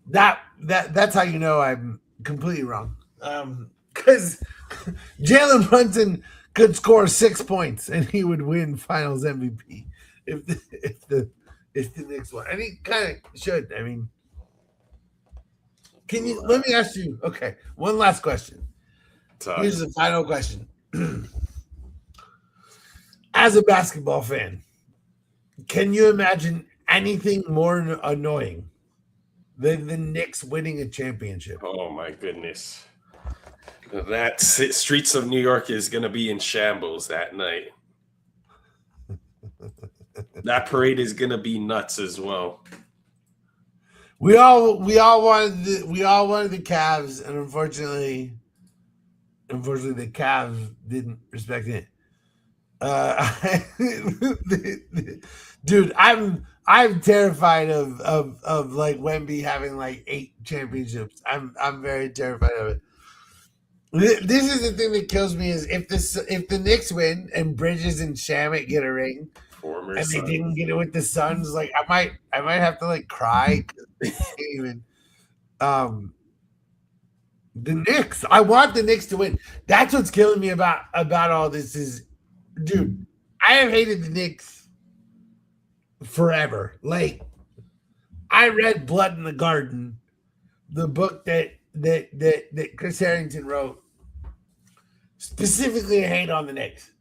That's how you know I'm completely wrong. Because Jalen Brunson could score 6 points and he would win Finals MVP if the Knicks won, and he kind of should. I mean, let me ask you? Okay, one last question. Here's the final question. As a basketball fan, can you imagine anything more annoying than the Knicks winning a championship? Oh my goodness. That streets of New York is going to be in shambles that night. That parade is going to be nuts as well. We all wanted the Cavs, and unfortunately the Cavs didn't respect it. Dude, I'm terrified of like Wemby having like 8 championships. I'm very terrified of it. This is the thing that kills me is if the Knicks win and Bridges and Shamet get a ring, and they didn't get it with the Suns, like I might have to like cry. Even the Knicks, I want the Knicks to win. That's what's killing me about all this is, dude, I have hated the Knicks forever. Like, I read Blood in the Garden, the book that Chris Harrington wrote, specifically a hate on the Knicks.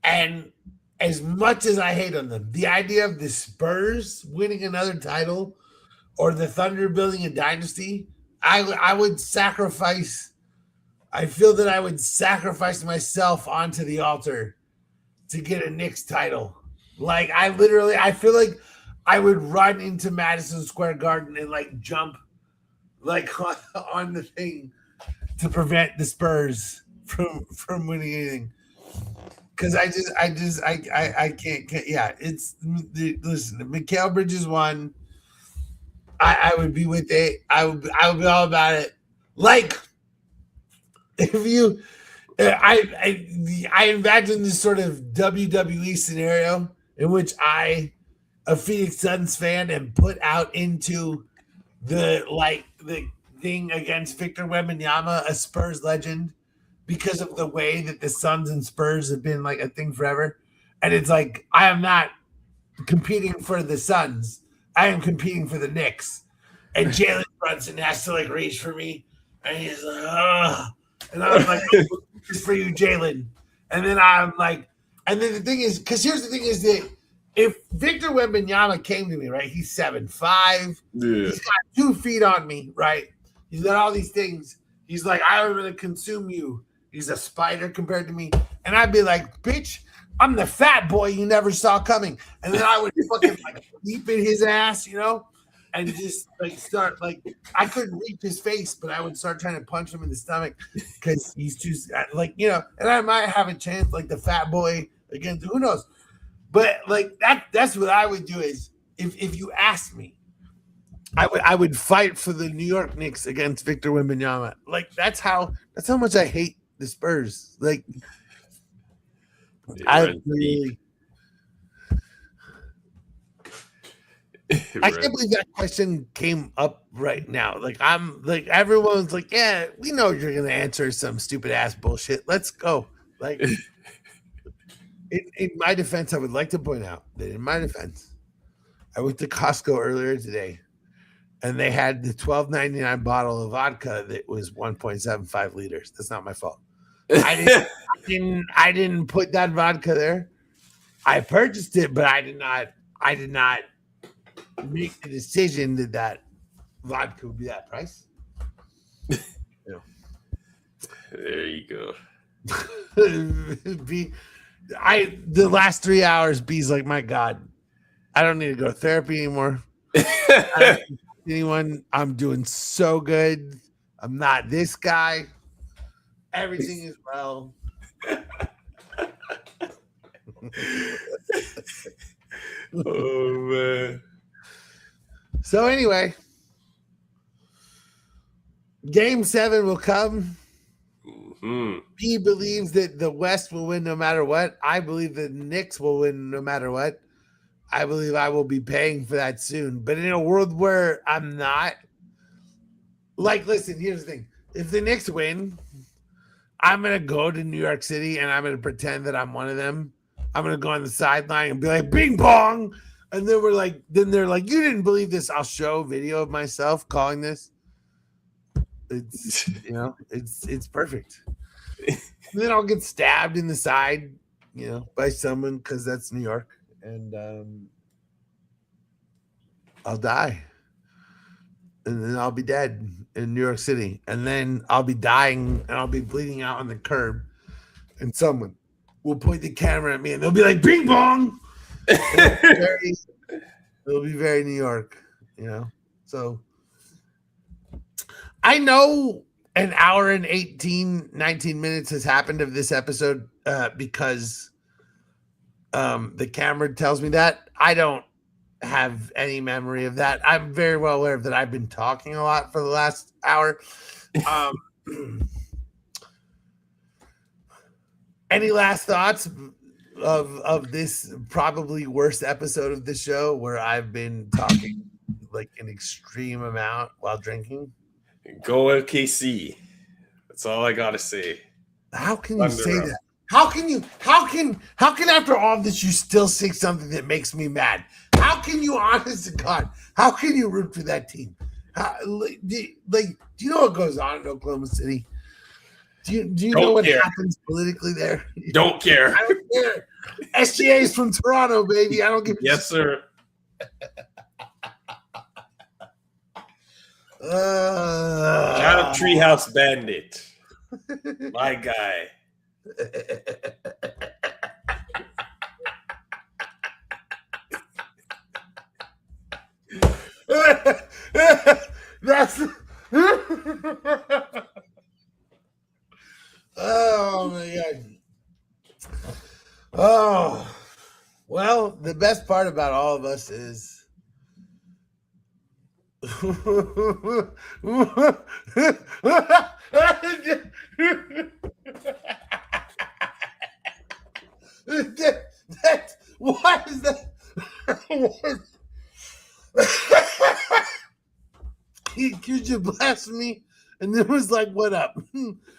And as much as I hate on them, the idea of the Spurs winning another title or the Thunder building a dynasty, I would sacrifice. I feel that I would sacrifice myself onto the altar to get a Knicks title. Like I feel like I would run into Madison Square Garden and like jump like on the thing to prevent the Spurs from winning anything. Because I can't. Yeah, it's listen. If Mikal Bridges won, I would be with it. I would be all about it. Like if you, I imagine this sort of WWE scenario in which I, a Phoenix Suns fan, am put out into the thing against Victor Wembanyama, a Spurs legend, because of the way that the Suns and Spurs have been like a thing forever. And it's like, I am not competing for the Suns. I am competing for the Knicks. And Jalen Brunson has to like reach for me. And he's like, oh. And I'm like, it's for you, Jalen. And then I'm like, and then the thing is, because here's the thing is that if Victor Wembanyama came to me, right, he's 7'5", he's got 2 feet on me, right? He's got all these things. He's like, I'm going to consume you. He's a spider compared to me. And I'd be like, bitch, I'm the fat boy you never saw coming. And then I would fucking like leap in his ass, you know? And just like start like, I couldn't reach his face, but I would start trying to punch him in the stomach because he's too like, you know, and I might have a chance like the fat boy against, who knows? But like that's what I would do is if you asked me, I would fight for the New York Knicks against Victor Wembanyama. Like that's how much I hate the Spurs. Like I really, I can't believe that question came up right now. Like I'm like everyone's like, yeah, we know you're gonna answer some stupid ass bullshit. Let's go. Like in my defense, I would like to point out that in my defense, I went to Costco earlier today. And they had the $12.99 bottle of vodka that was 1.75 liters. That's not my fault. I didn't put that vodka there. I purchased it, but I did not make the decision that vodka would be that price. Yeah. There you go. The last 3 hours, B's like, my God, I don't need to go to therapy anymore. Anyone, I'm doing so good. I'm not this guy. Everything is well. Oh man. So anyway, Game 7 will come. Mm-hmm. He believes that the West will win no matter what. I believe the Knicks will win no matter what. I believe I will be paying for that soon. But in a world where I'm not, like, listen, here's the thing. If the Knicks win, I'm going to go to New York City and I'm going to pretend that I'm one of them. I'm going to go on the sideline and be like, bing bong. And then they're like, you didn't believe this. I'll show a video of myself calling this. It's, you know, it's perfect. And then I'll get stabbed in the side, you know, by someone because that's New York. And I'll die. And then I'll be dead in New York City. And then I'll be dying and I'll be bleeding out on the curb. And someone will point the camera at me and they'll be like, bing bong. It'll be very New York, you know? So I know an hour and 19 minutes has happened of this episode because the camera tells me that. I don't have any memory of that. I'm very well aware that I've been talking a lot for the last hour. Any last thoughts of this probably worst episode of the show where I've been talking like an extreme amount while drinking? Go OKC. That's all I gotta say. How can you say that? How can after all of this you still say something that makes me mad? How can you, honest to God, how can you root for that team? Do you know what goes on in Oklahoma City? Do you know what happens politically there? Don't care. I don't care. SGA is from Toronto, baby. I don't give a Yes, sir. Shout out Treehouse Bandit. My guy. That's oh my god. Oh well, the best part about all of us is why is that? He accused you of blasphemy, and then was like, "What up?"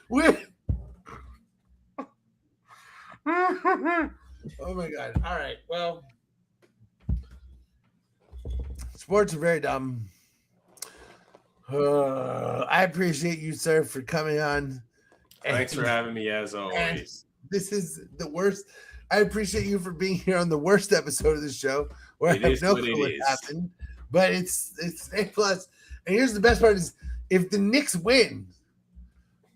We're oh my god! All right, well, sports are very dumb. I appreciate you, sir, for coming on. Thanks for having me, as always. This is the worst. I appreciate you for being here on the worst episode of the show, where It I is have no what it clue what is. happened. But it's A plus. And here's the best part: is if the Knicks win,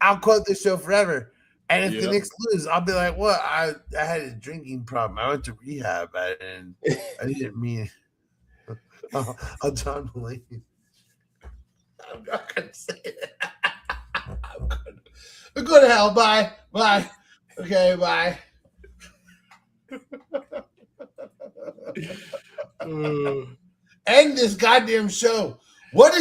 I'll quote this show forever. And if the Yeah. Knicks lose, I'll be like, "Well, I had a drinking problem. I went to rehab, and I didn't mean." I'll John Mulaney. I'm not gonna say it. I'm going to hell. Bye. Bye. Okay. Bye. End this goddamn show. What is